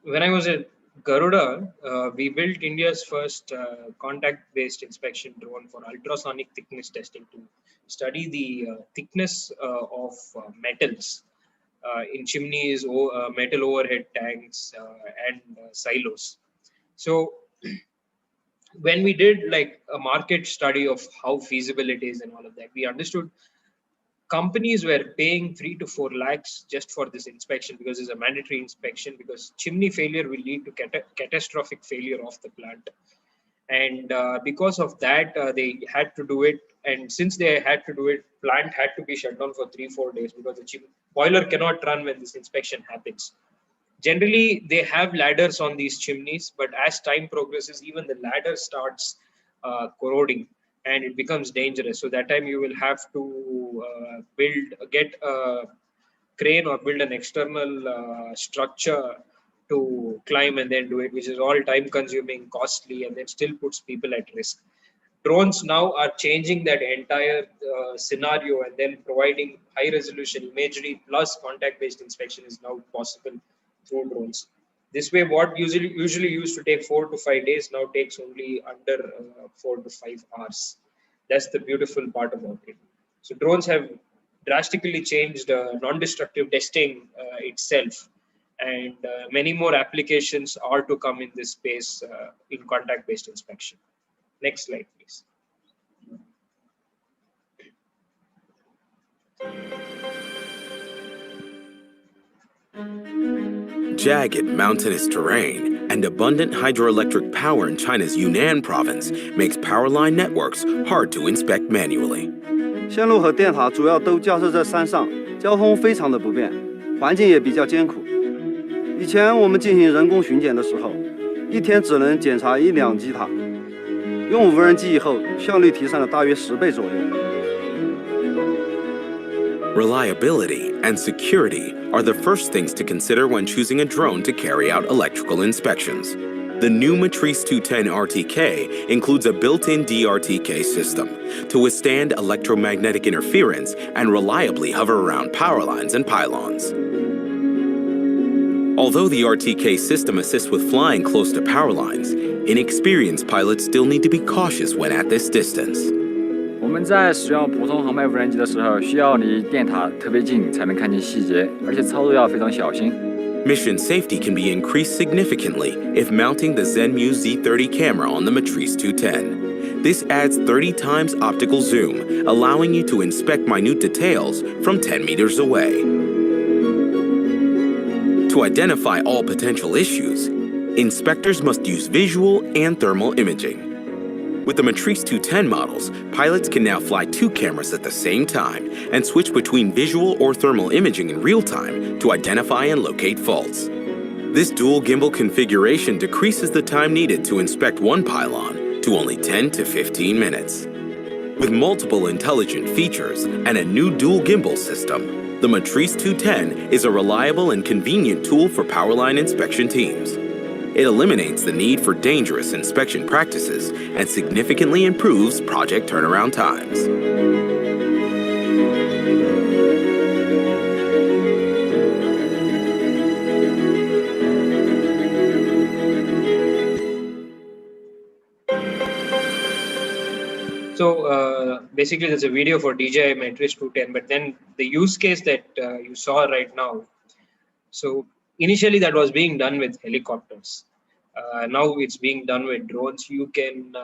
when I was at Garuda, we built India's first contact-based inspection drone for ultrasonic thickness testing to study the thickness of metals in chimneys, metal overhead tanks, and silos. So when we did like a market study of how feasible it is and all of that, we understood companies were paying 3 to 4 lakhs just for this inspection, because it's a mandatory inspection, because chimney failure will lead to catastrophic failure of the plant. And because of that, they had to do it. And since they had to do it, plant had to be shut down for 3-4 days because the boiler cannot run when this inspection happens. Generally, they have ladders on these chimneys, but as time progresses, even the ladder starts corroding and it becomes dangerous. So that time you will have to get a crane or build an external structure to climb and then do it, which is all time consuming, costly, and then still puts people at risk. Drones now are changing that entire scenario, and then providing high resolution imagery plus contact based inspection is now possible through drones. This way, what usually used to take 4 to 5 days now takes only under 4 to 5 hours. That's the beautiful part about it. So drones have drastically changed non-destructive testing itself, and many more applications are to come in this space in contact-based inspection. Next slide, please. Jagged mountainous terrain and abundant hydroelectric power in China's Yunnan province makes power line networks hard to inspect manually. 线路和电塔主要都架设在山上，交通非常的不便，环境也比较艰苦。以前我们进行人工巡检的时候，一天只能检查1-2基塔，用无人机以后，效率提升了大约10倍左右。Reliability and security are the first things to consider when choosing a drone to carry out electrical inspections. The new Matrice 210 RTK includes a built-in DRTK system to withstand electromagnetic interference and reliably hover around power lines and pylons. Although the RTK system assists with flying close to power lines, inexperienced pilots still need to be cautious when at this distance. 我们在使用普通航拍无人机的时候，需要离电塔特别近才能看见细节，而且操作要非常小心。Mission safety can be increased significantly if mounting the Zenmu Z30 camera on the Matrice 210. This adds 30 times optical zoom, allowing you to inspect minute details from 10 meters away. To identify all potential issues, inspectors must use visual and thermal imaging. With the Matrice 210 models, pilots can now fly 2 cameras at the same time and switch between visual or thermal imaging in real time to identify and locate faults. This dual gimbal configuration decreases the time needed to inspect one pylon to only 10 to 15 minutes. With multiple intelligent features and a new dual gimbal system, the Matrice 210 is a reliable and convenient tool for powerline inspection teams. It eliminates the need for dangerous inspection practices and significantly improves project turnaround times. So basically, there's a video for DJI Matrice 210, but then the use case that you saw right now. So initially, that was being done with helicopters. Now it's being done with drones. You can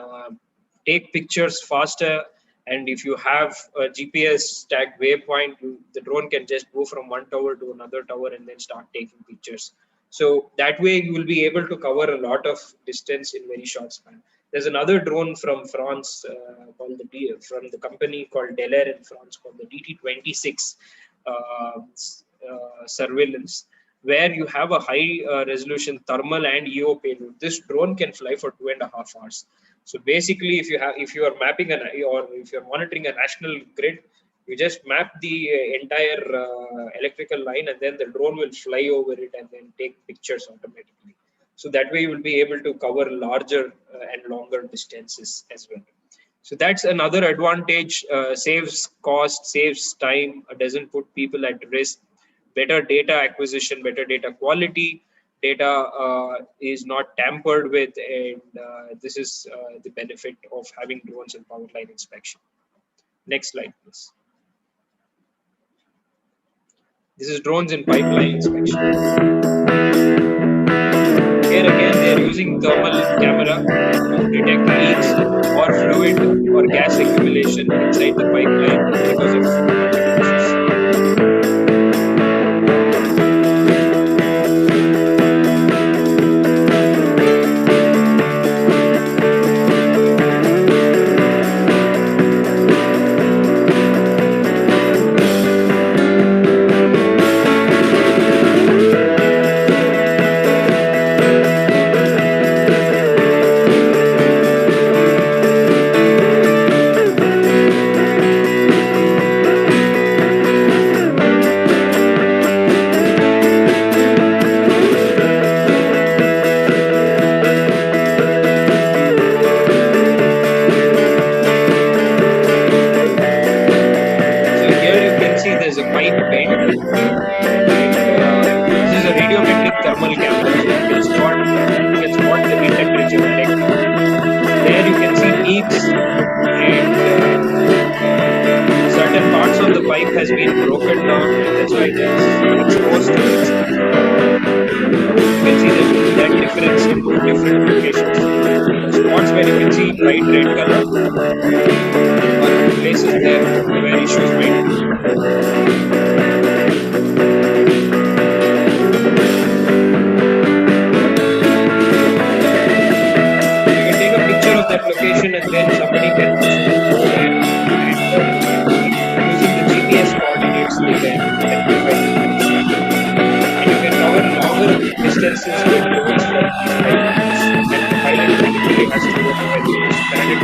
take pictures faster, and if you have a GPS tagged waypoint, the drone can just go from one tower to another tower and then start taking pictures. So that way you will be able to cover a lot of distance in very short span. There's another drone from France from the company called Delair in France called the DT26 surveillance, where you have a high resolution thermal and EO payload. This drone can fly for 2.5 hours. So basically, if you are mapping or if you're monitoring a national grid, you just map the entire electrical line, and then the drone will fly over it and then take pictures automatically. So that way you will be able to cover larger and longer distances as well. So that's another advantage, saves cost, saves time, doesn't put people at risk, better data acquisition, better data quality, data is not tampered with, and this is the benefit of having drones in power line inspection. Next slide, please. This is drones in pipeline inspection. Here again, they are using thermal camera to detect leaks or fluid or gas accumulation inside the pipeline because of multiple issues. Has been broken down, and that's why it is exposed to it. You can see that difference in different locations. Spots where you can see bright red color are places there where issues might be. You can take a picture of that location, and then somebody can go there and you can cover longer distances with drones like these pylons, and the pilot typically has to go to a standard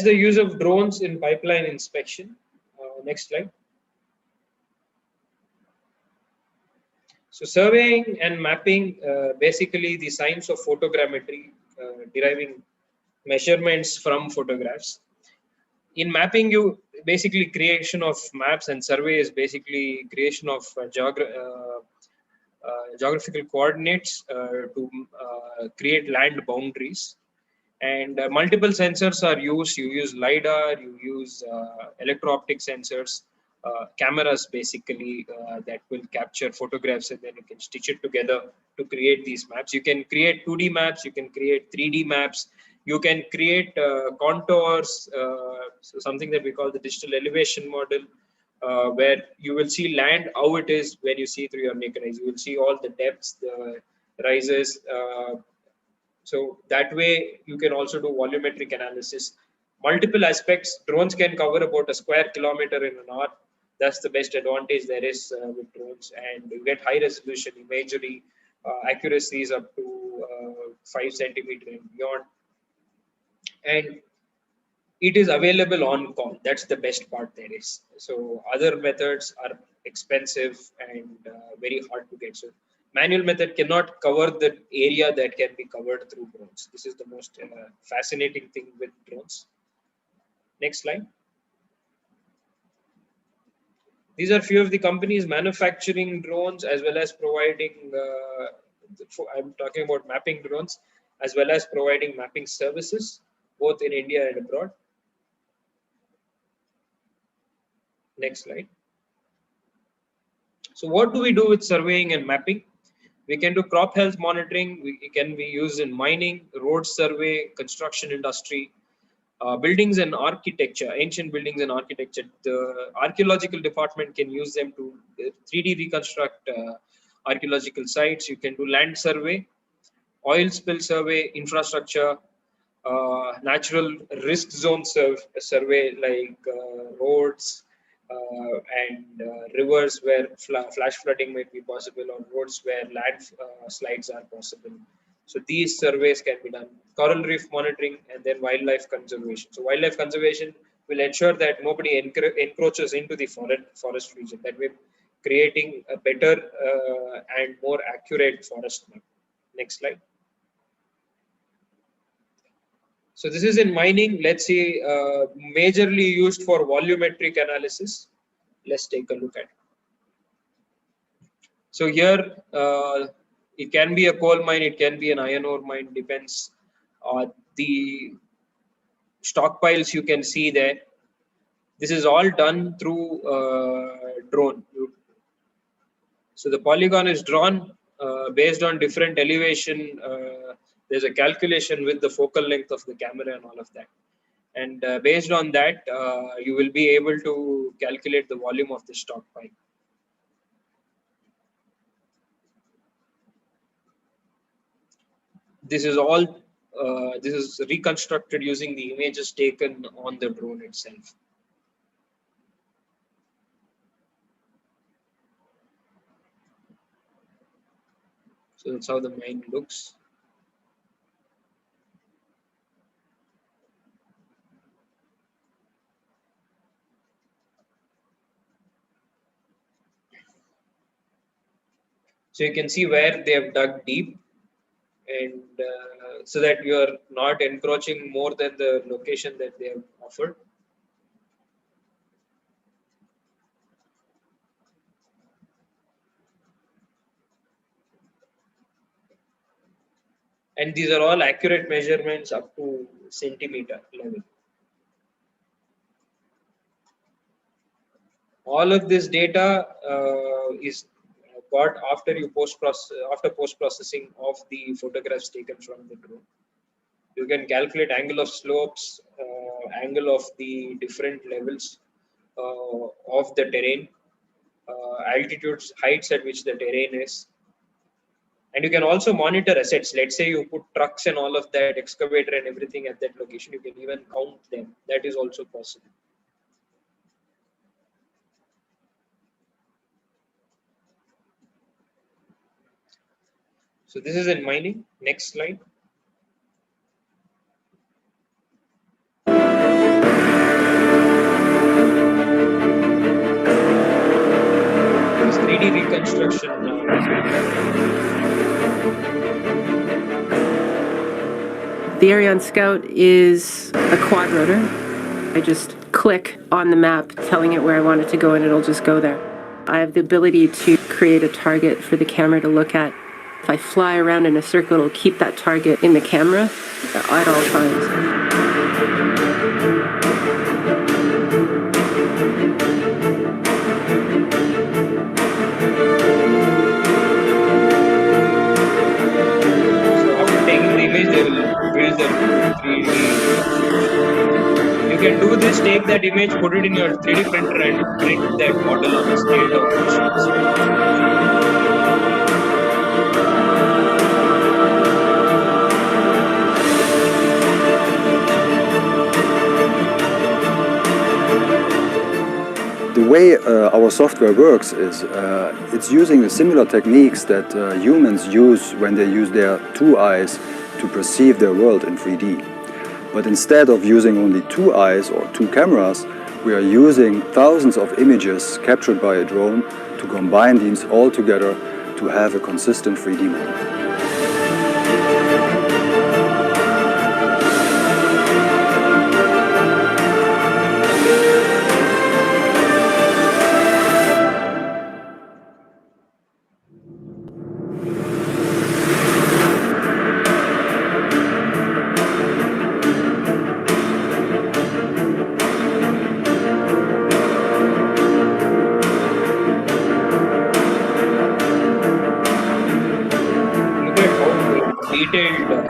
the use of drones in pipeline inspection. Next slide. So surveying and mapping, basically the science of photogrammetry, deriving measurements from photographs. In mapping, you basically creation of maps, and survey is basically creation of geographical coordinates to create land boundaries. And multiple sensors are used. You use LiDAR, you use electro-optic sensors, cameras basically that will capture photographs, and then you can stitch it together to create these maps. You can create 2D maps, you can create 3D maps, you can create contours, so something that we call the digital elevation model, where you will see land how it is when you see through your naked eyes. You will see all the depths, the rises. So that way you can also do volumetric analysis. Multiple aspects. Drones can cover about a square kilometer in an hour. That's the best advantage there is with drones, and you get high resolution imagery, accuracies up to 5 centimeter and beyond. And it is available on call. That's the best part there is. So other methods are expensive and very hard to get. So manual method cannot cover the area that can be covered through drones. This is the most fascinating thing with drones. Next slide. These are few of the companies manufacturing drones as well as providing, I'm talking about mapping drones, as well as providing mapping services, both in India and abroad. Next slide. So what do we do with surveying and mapping? We can do crop health monitoring. It can be used in mining, road survey, construction industry, buildings and architecture, ancient buildings and architecture. The archaeological department can use them to 3D reconstruct archaeological sites. You can do land survey, oil spill survey, infrastructure, natural risk zone survey like roads and rivers where flash flooding might be possible, or roads where land slides are possible. So these surveys can be done. Coral reef monitoring, and then wildlife conservation. So wildlife conservation will ensure that nobody encroaches into the forest region. That way, creating a better and more accurate forest map. Next slide. So this is in mining. Let's see, majorly used for volumetric analysis. Let's take a look at it. So here, it can be a coal mine, it can be an iron ore mine, depends on the stockpiles you can see there. This is all done through drone. So the polygon is drawn based on different elevation. There's a calculation with the focal length of the camera and all of that. And based on that, you will be able to calculate the volume of the stockpile. This is all, this is reconstructed using the images taken on the drone itself. So that's how the mine looks. So you can see where they have dug deep, and so that you are not encroaching more than the location that they have offered. And these are all accurate measurements up to centimeter level. All of this data is got after you post processing of the photographs taken from the drone. You can calculate angle of slopes, angle of the different levels of the terrain, altitudes, heights at which the terrain is. And you can also monitor assets. Let's say you put trucks and all of that, excavator and everything at that location. You can even count them. That is also possible. So this is in mining. Next slide. 3D reconstruction that will happen. The Ariane Scout is a quadrotor. I just click on the map telling it where I want it to go and it'll just go there. I have the ability to create a target for the camera to look at. If I fly around in a circle, it'll keep that target in the camera at all times. So after taking the image, they will build the 3D. You can do this, take that image, put it in your 3D printer and print that model on a scaled down machine. The way our software works is it's using the similar techniques that humans use when they use their two eyes to perceive their world in 3D. But instead of using only two eyes or two cameras, we are using thousands of images captured by a drone to combine these all together to have a consistent 3D model. Detailed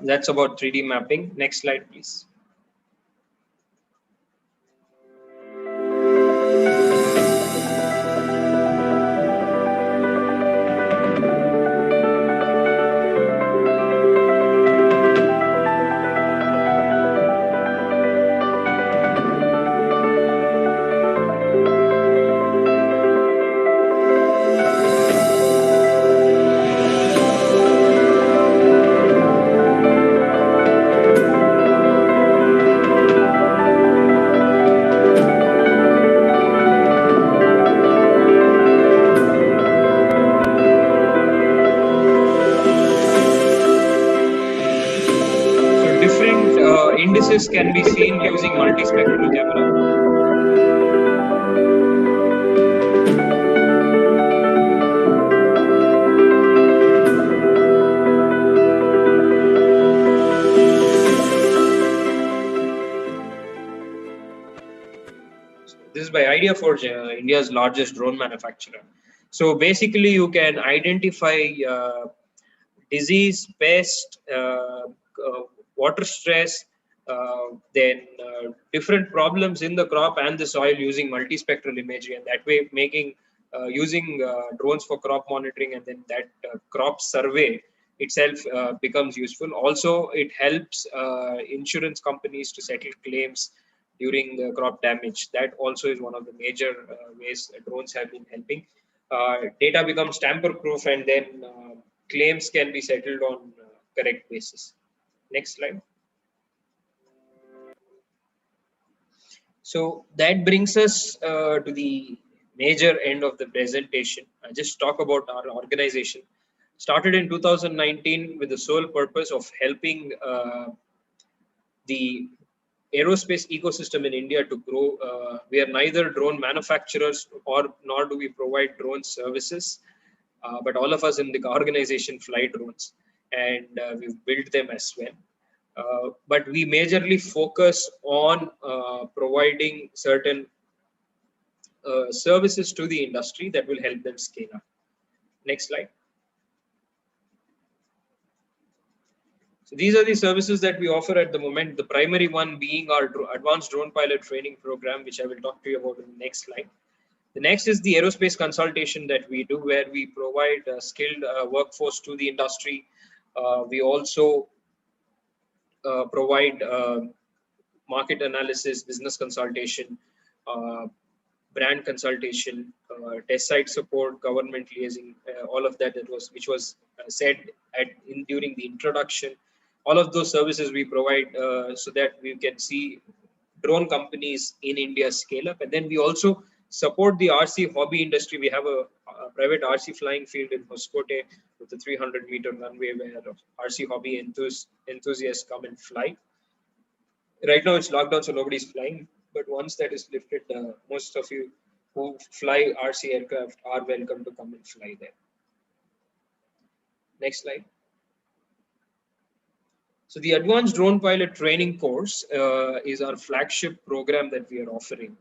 that's about 3D mapping. Next slide, please. Indices can be seen using multispectral camera. This is by Ideaforge, India's largest drone manufacturer. So basically, you can identify disease, pest, water stress, then different problems in the crop and the soil using multispectral imagery, and that way making using drones for crop monitoring, and then that crop survey itself becomes useful. Also, it helps insurance companies to settle claims during the crop damage. That also is one of the major ways drones have been helping. Data becomes tamper-proof, and then claims can be settled on correct basis. Next slide. So that brings us to the major end of the presentation. I just talk about our organization. Started in 2019 with the sole purpose of helping the aerospace ecosystem in India to grow. We are neither drone manufacturers nor do we provide drone services, but all of us in the organization fly drones, and we've built them as well. But we majorly focus on providing certain services to the industry that will help them scale up. Next slide. So these are the services that we offer at the moment. The primary one being our advanced drone pilot training program, which I will talk to you about in the next slide. The next is the aerospace consultation that we do, where we provide skilled workforce to the industry. We also provide market analysis, business consultation, brand consultation, test site support, government liaising, all of that which was said during the introduction. All of those services we provide so that we can see drone companies in India scale up. And then we also support the RC hobby industry. We have a private RC flying field in Hoskote with a 300-meter runway where RC hobby enthusiasts come and fly. Right now it's locked down, so nobody's flying. But once that is lifted, most of you who fly RC aircraft are welcome to come and fly there. Next slide. So the Advanced Drone Pilot Training Course is our flagship program that we are offering.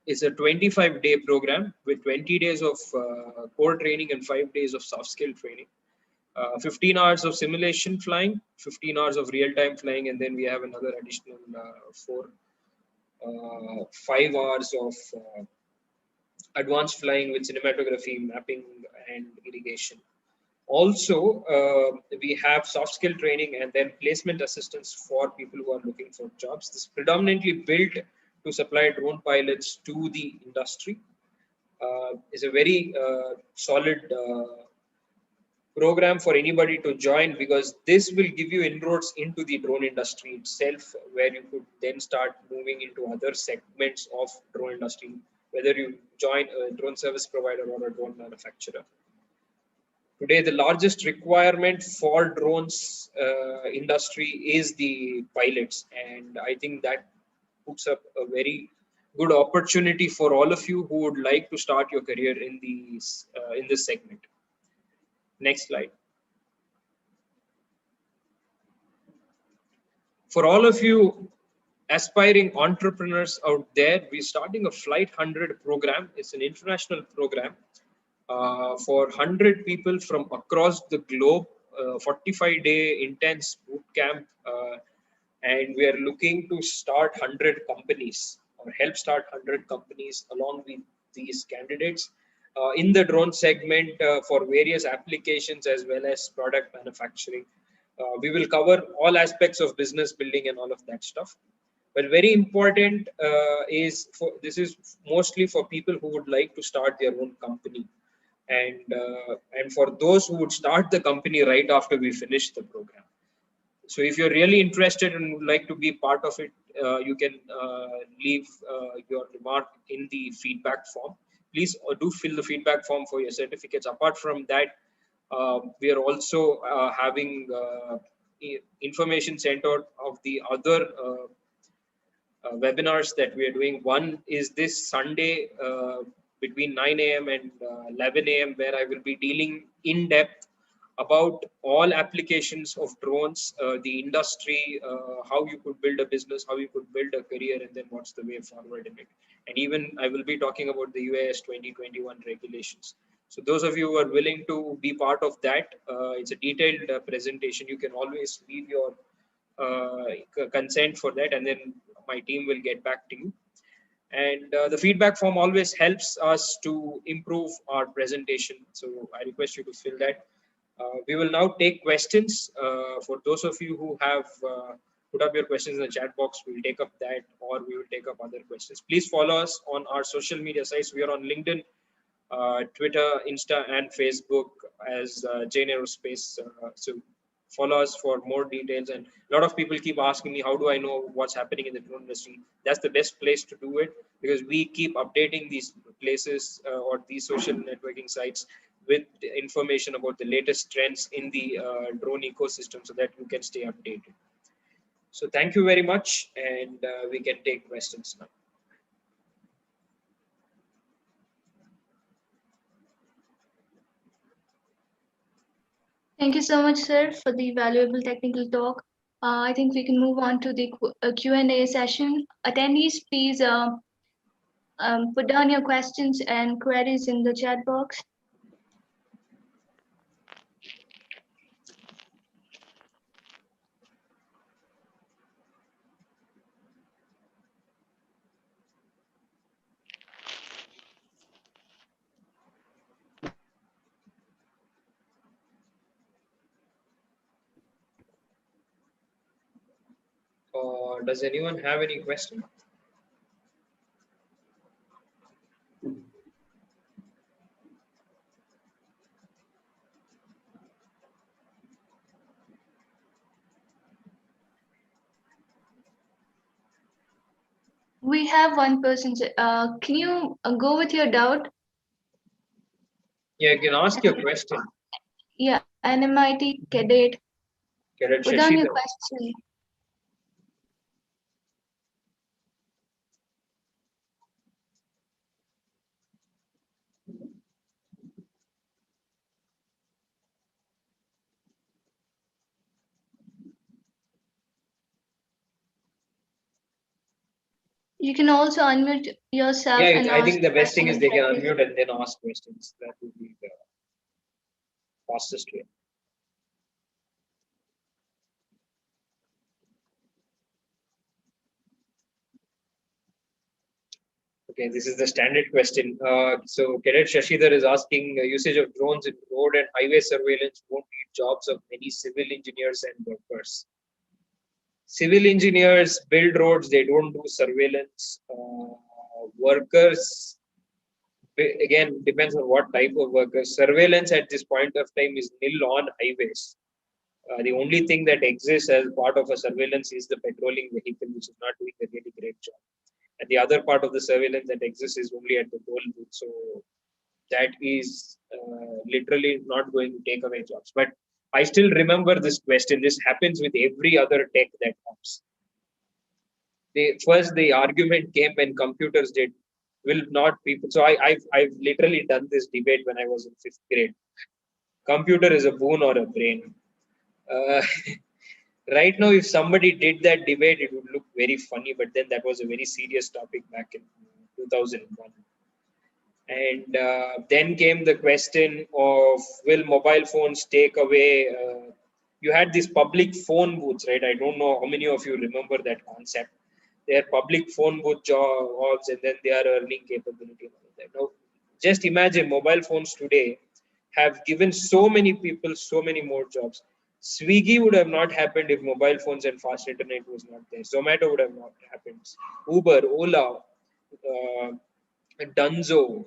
It's a 25-day program with 20 days of core training and 5 days of soft skill training. 15 hours of simulation flying, 15 hours of real-time flying, and then we have another additional 5 hours of advanced flying with cinematography, mapping, and irrigation. Also, we have soft skill training and then placement assistance for people who are looking for jobs. This is predominantly built to supply drone pilots to the industry. It's a very solid program for anybody to join, because this will give you inroads into the drone industry itself, where you could then start moving into other segments of drone industry, whether you join a drone service provider or a drone manufacturer. Today, the largest requirement for drones industry is the pilots, and I think that puts up a very good opportunity for all of you who would like to start your career in this segment. Next slide. For all of you aspiring entrepreneurs out there, we're starting a Flight 100 program. It's an international program for 100 people from across the globe, 45-day intense boot camp, and we are looking to start 100 companies or help start 100 companies along with these candidates in the drone segment for various applications as well as product manufacturing. We will cover all aspects of business building and all of that stuff. But very important this is mostly for people who would like to start their own company, and for those who would start the company right after we finish the program. So if you're really interested and would like to be part of it, you can leave your remark in the feedback form. Please do fill the feedback form for your certificates. Apart from that, we are also having information sent out of the other webinars that we are doing. One is this Sunday between 9 a.m. and 11 a.m. where I will be dealing in depth about all applications of drones, the industry, how you could build a business, how you could build a career, and then what's the way forward in it. And even I will be talking about the UAS 2021 regulations. So those of you who are willing to be part of that, it's a detailed presentation. You can always leave your consent for that, and then my team will get back to you. And the feedback form always helps us to improve our presentation. So I request you to fill that. We will now take questions. For those of you who have put up your questions in the chat box, we'll take up that, or we will take up other questions. Please follow us on our social media sites. We are on LinkedIn, Twitter, Insta, and Facebook as JMA Aerospace. So follow us for more details. And a lot of people keep asking me, how do I know what's happening in the drone industry? That's the best place to do it, because we keep updating these places or these social networking sites with information about the latest trends in the drone ecosystem, so that you can stay updated. So thank you very much, and we can take questions now. Thank you so much, sir, for the valuable technical talk. I think we can move on to the Q&A session. Attendees, please put down your questions and queries in the chat box. Does anyone have any question? We have one person. Can you go with your doubt? Yeah, you can ask your question. Yeah, an MIT cadet. Cadet Put down your Shashidhar. question. You can also unmute yourself Yeah, and I ask think the best thing question is in they can practice. unmute and then ask questions. That would be the fastest way. Okay, this is the standard question. So Cadet Shashidhar is asking usage of drones in road and highway surveillance won't need jobs of many civil engineers and workers. Civil engineers build roads, they don't do surveillance. Workers, again, depends on what type of workers. Surveillance at this point of time is nil on highways. The only thing that exists as part of a surveillance is the patrolling vehicle, which is not doing a really great job. And the other part of the surveillance that exists is only at the toll booth. So that is literally not going to take away jobs. But I still remember this question. This happens with every other tech that comes. First, the argument came when computers did. Will not people? So I've literally done this debate when I was in 5th grade. Computer is a boon or a brain. Uh, right now, if somebody did that debate, it would look very funny. But then that was a very serious topic back in 2001. And then came the question of will mobile phones take away? You had these public phone booths, right? I don't know how many of you remember that concept. They are public phone booth jobs, and then they are earning capability. And all of that. Now, just imagine mobile phones today have given so many people so many more jobs. Swiggy would have not happened if mobile phones and fast internet was not there. Zomato would have not happened. Uber, Ola, Dunzo,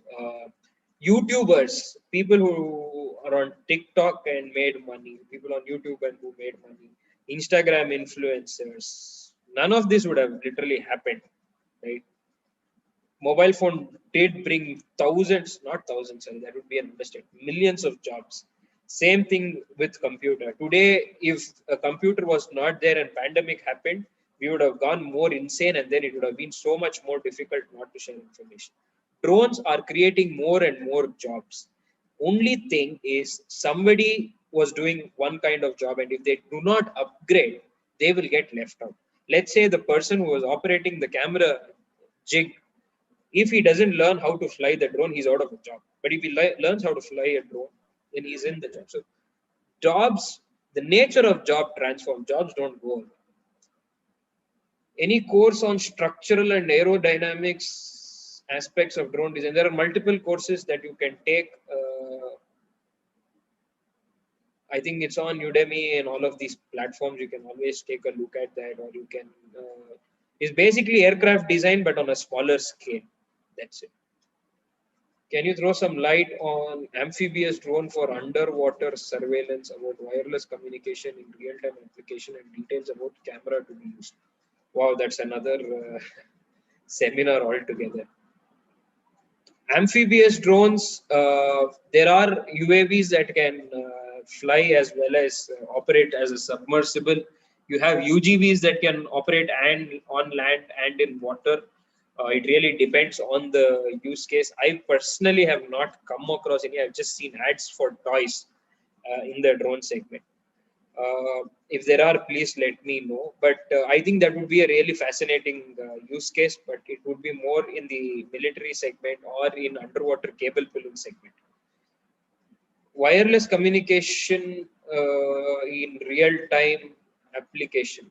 YouTubers, people who are on TikTok and made money, people on YouTube and who made money, Instagram influencers. None of this would have literally happened, right? Mobile phone did bring thousands, not thousands, sorry, that would be an understatement, millions of jobs. Same thing with computer. Today, if a computer was not there and pandemic happened, we would have gone more insane and then it would have been so much more difficult not to share information. Drones are creating more and more jobs. Only thing is somebody was doing one kind of job and if they do not upgrade, they will get left out. Let's say the person who was operating the camera jig, if he doesn't learn how to fly the drone, he's out of a job. But if he learns how to fly a drone, then he's in the job. So jobs, the nature of job transform. Jobs don't go away. Any course on structural and aerodynamics aspects of drone design, there are multiple courses that you can take. I think it's on Udemy and all of these platforms. You can always take a look at that, or you can. It's basically aircraft design, but on a smaller scale. That's it. Can you throw some light on amphibious drone for underwater surveillance, about wireless communication in real-time application, and details about camera to be used? Wow, that's another seminar altogether. Amphibious drones, there are UAVs that can fly as well as operate as a submersible. You have UGVs that can operate and on land and in water. It really depends on the use case. I personally have not come across any. I've just seen ads for toys in the drone segment. If there are, please let me know. But I think that would be a really fascinating use case, but it would be more in the military segment or in underwater cable pulling segment. Wireless communication in real-time application.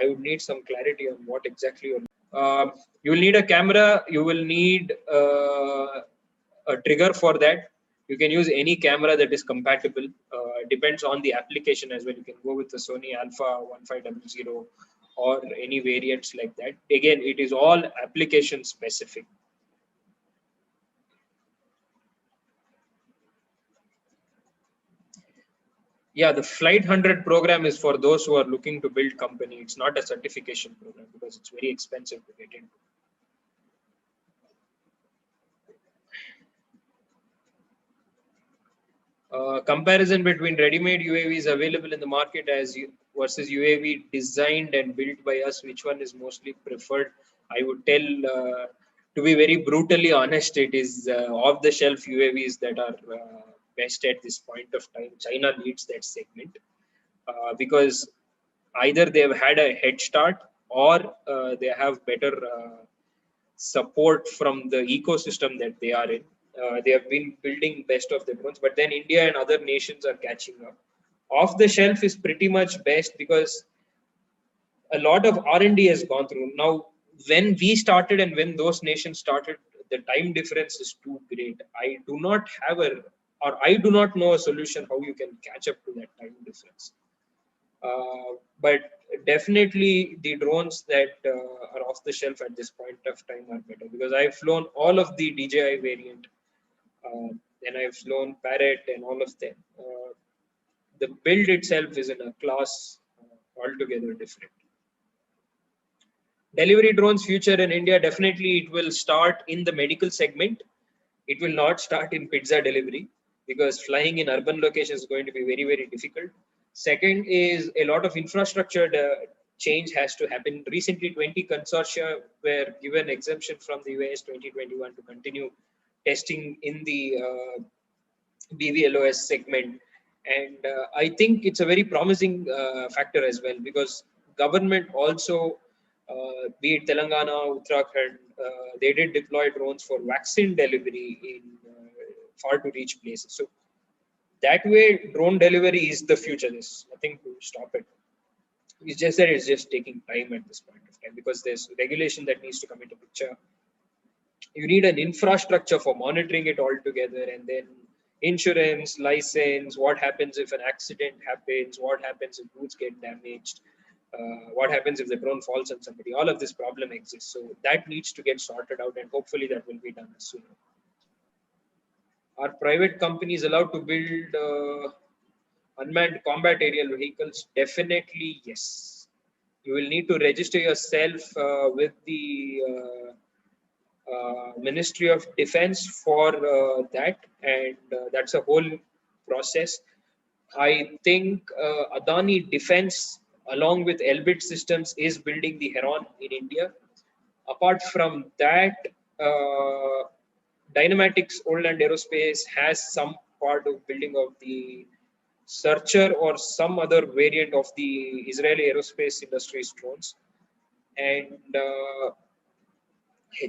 I would need some clarity on what exactly you will need a camera. You will need a trigger for that. You can use any camera that is compatible. Depends on the application as well. You can go with the Sony Alpha 1500 or any variants like that. Again, it is all application specific. Yeah, the Flight 100 program is for those who are looking to build company. It's not a certification program because it's very expensive to get into. Comparison between ready-made UAVs available in the market versus UAV designed and built by us, which one is mostly preferred? I would tell, to be very brutally honest, it is off-the-shelf UAVs that are best at this point of time. China leads that segment because either they've had a head start or they have better support from the ecosystem that they are in. They have been building best of the drones, but then India and other nations are catching up. Off the shelf is pretty much best because a lot of R&D has gone through. Now, when we started and when those nations started, the time difference is too great. I do not know a solution how you can catch up to that time difference. But definitely the drones that are off the shelf at this point of time are better because I've flown all of the DJI variant. Then I've flown Parrot and all of them. The build itself is in a class altogether different. Delivery drones future in India, definitely it will start in the medical segment. It will not start in pizza delivery because flying in urban locations is going to be very, very difficult. Second is a lot of infrastructure change has to happen. Recently, 20 consortia were given exemption from the US 2021 to continue testing in the BVLOS segment. And I think it's a very promising factor as well because government also, be it Telangana, Uttarakhand, they did deploy drones for vaccine delivery in far to reach places. So that way, drone delivery is the future. There's nothing to stop it. It's just that it's just taking time at this point of time because there's regulation that needs to come into picture. You need an infrastructure for monitoring it all together, and then insurance, license, what happens if an accident happens, what happens if goods get damaged, what happens if the drone falls on somebody. All of this problem exists. So that needs to get sorted out, and hopefully that will be done soon. Are private companies allowed to build unmanned combat aerial vehicles? Definitely, yes. You will need to register yourself with the Ministry of Defense for that, and that's a whole process. I think Adani Defense, along with Elbit Systems, is building the Heron in India. Apart from that, Dynamatics Old-Land Aerospace has some part of building of the Searcher or some other variant of the Israeli aerospace industry's drones, and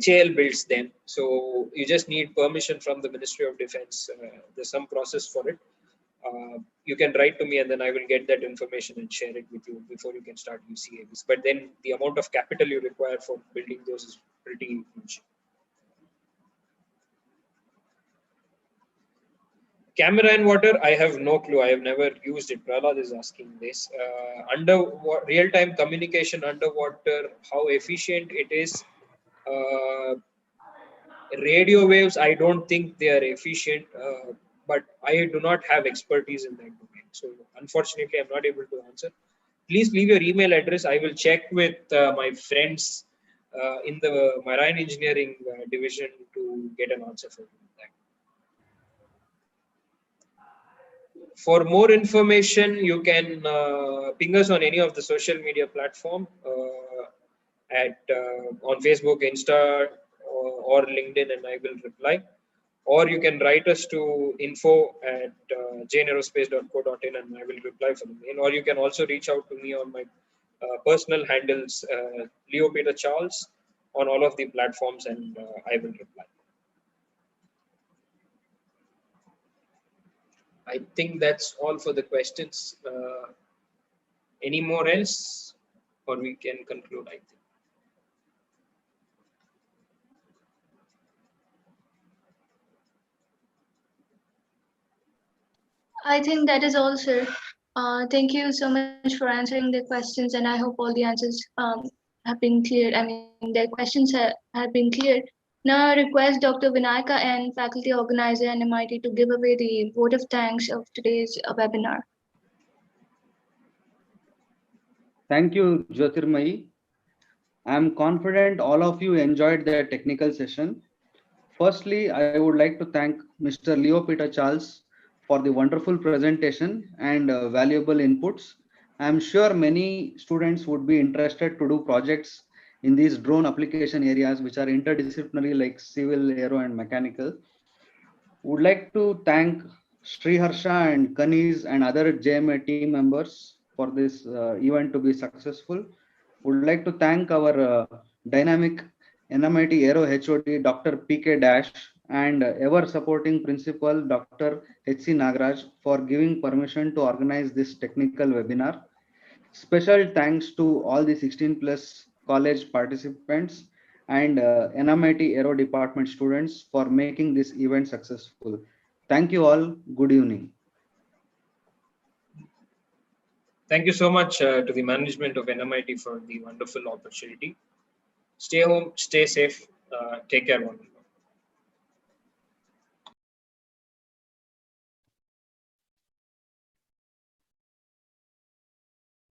HAL builds them. So you just need permission from the Ministry of Defense. There's some process for it. You can write to me and then I will get that information and share it with you before you can start UCAVs. But then the amount of capital you require for building those is pretty huge. Camera and water, I have no clue. I have never used it. Prahlad is asking this. Real-time communication underwater, how efficient it is. Radio waves, I don't think they are efficient, but I do not have expertise in that domain. So unfortunately, I'm not able to answer. Please leave your email address. I will check with my friends in the marine engineering division to get an answer for you. For more information, you can ping us on any of the social media platform on Facebook, Insta, or LinkedIn, and I will reply. Or you can write us to info@jainaerospace.co.in and I will reply for the mail. Or you can also reach out to me on my personal handles, Leo Peter Charles, on all of the platforms, and I will reply. I think that's all for the questions. Any more else, or we can conclude, I think. I think that is all, sir. Thank you so much for answering the questions, and I hope all the answers have been clear. I mean, their questions have been clear. Now I request Dr. Vinayaka and faculty organizer and MIT to give away the vote of thanks of today's webinar. Thank you, Jyotirmayi. I'm confident all of you enjoyed the technical session. Firstly, I would like to thank Mr. Leo Peter Charles for the wonderful presentation and valuable inputs. I'm sure many students would be interested to do projects in these drone application areas, which are interdisciplinary like civil, aero, and mechanical. Would like to thank Sri Harsha and Kanis and other JMA team members for this event to be successful. Would like to thank our dynamic NMIT Aero HOD Dr. PK Dash and ever supporting principal Dr. HC Nagaraj for giving permission to organize this technical webinar. Special thanks to all the 16+ college participants and NMIT Aero Department students for making this event successful. Thank you all. Good evening. Thank you so much to the management of NMIT for the wonderful opportunity. Stay home, stay safe, take care, one.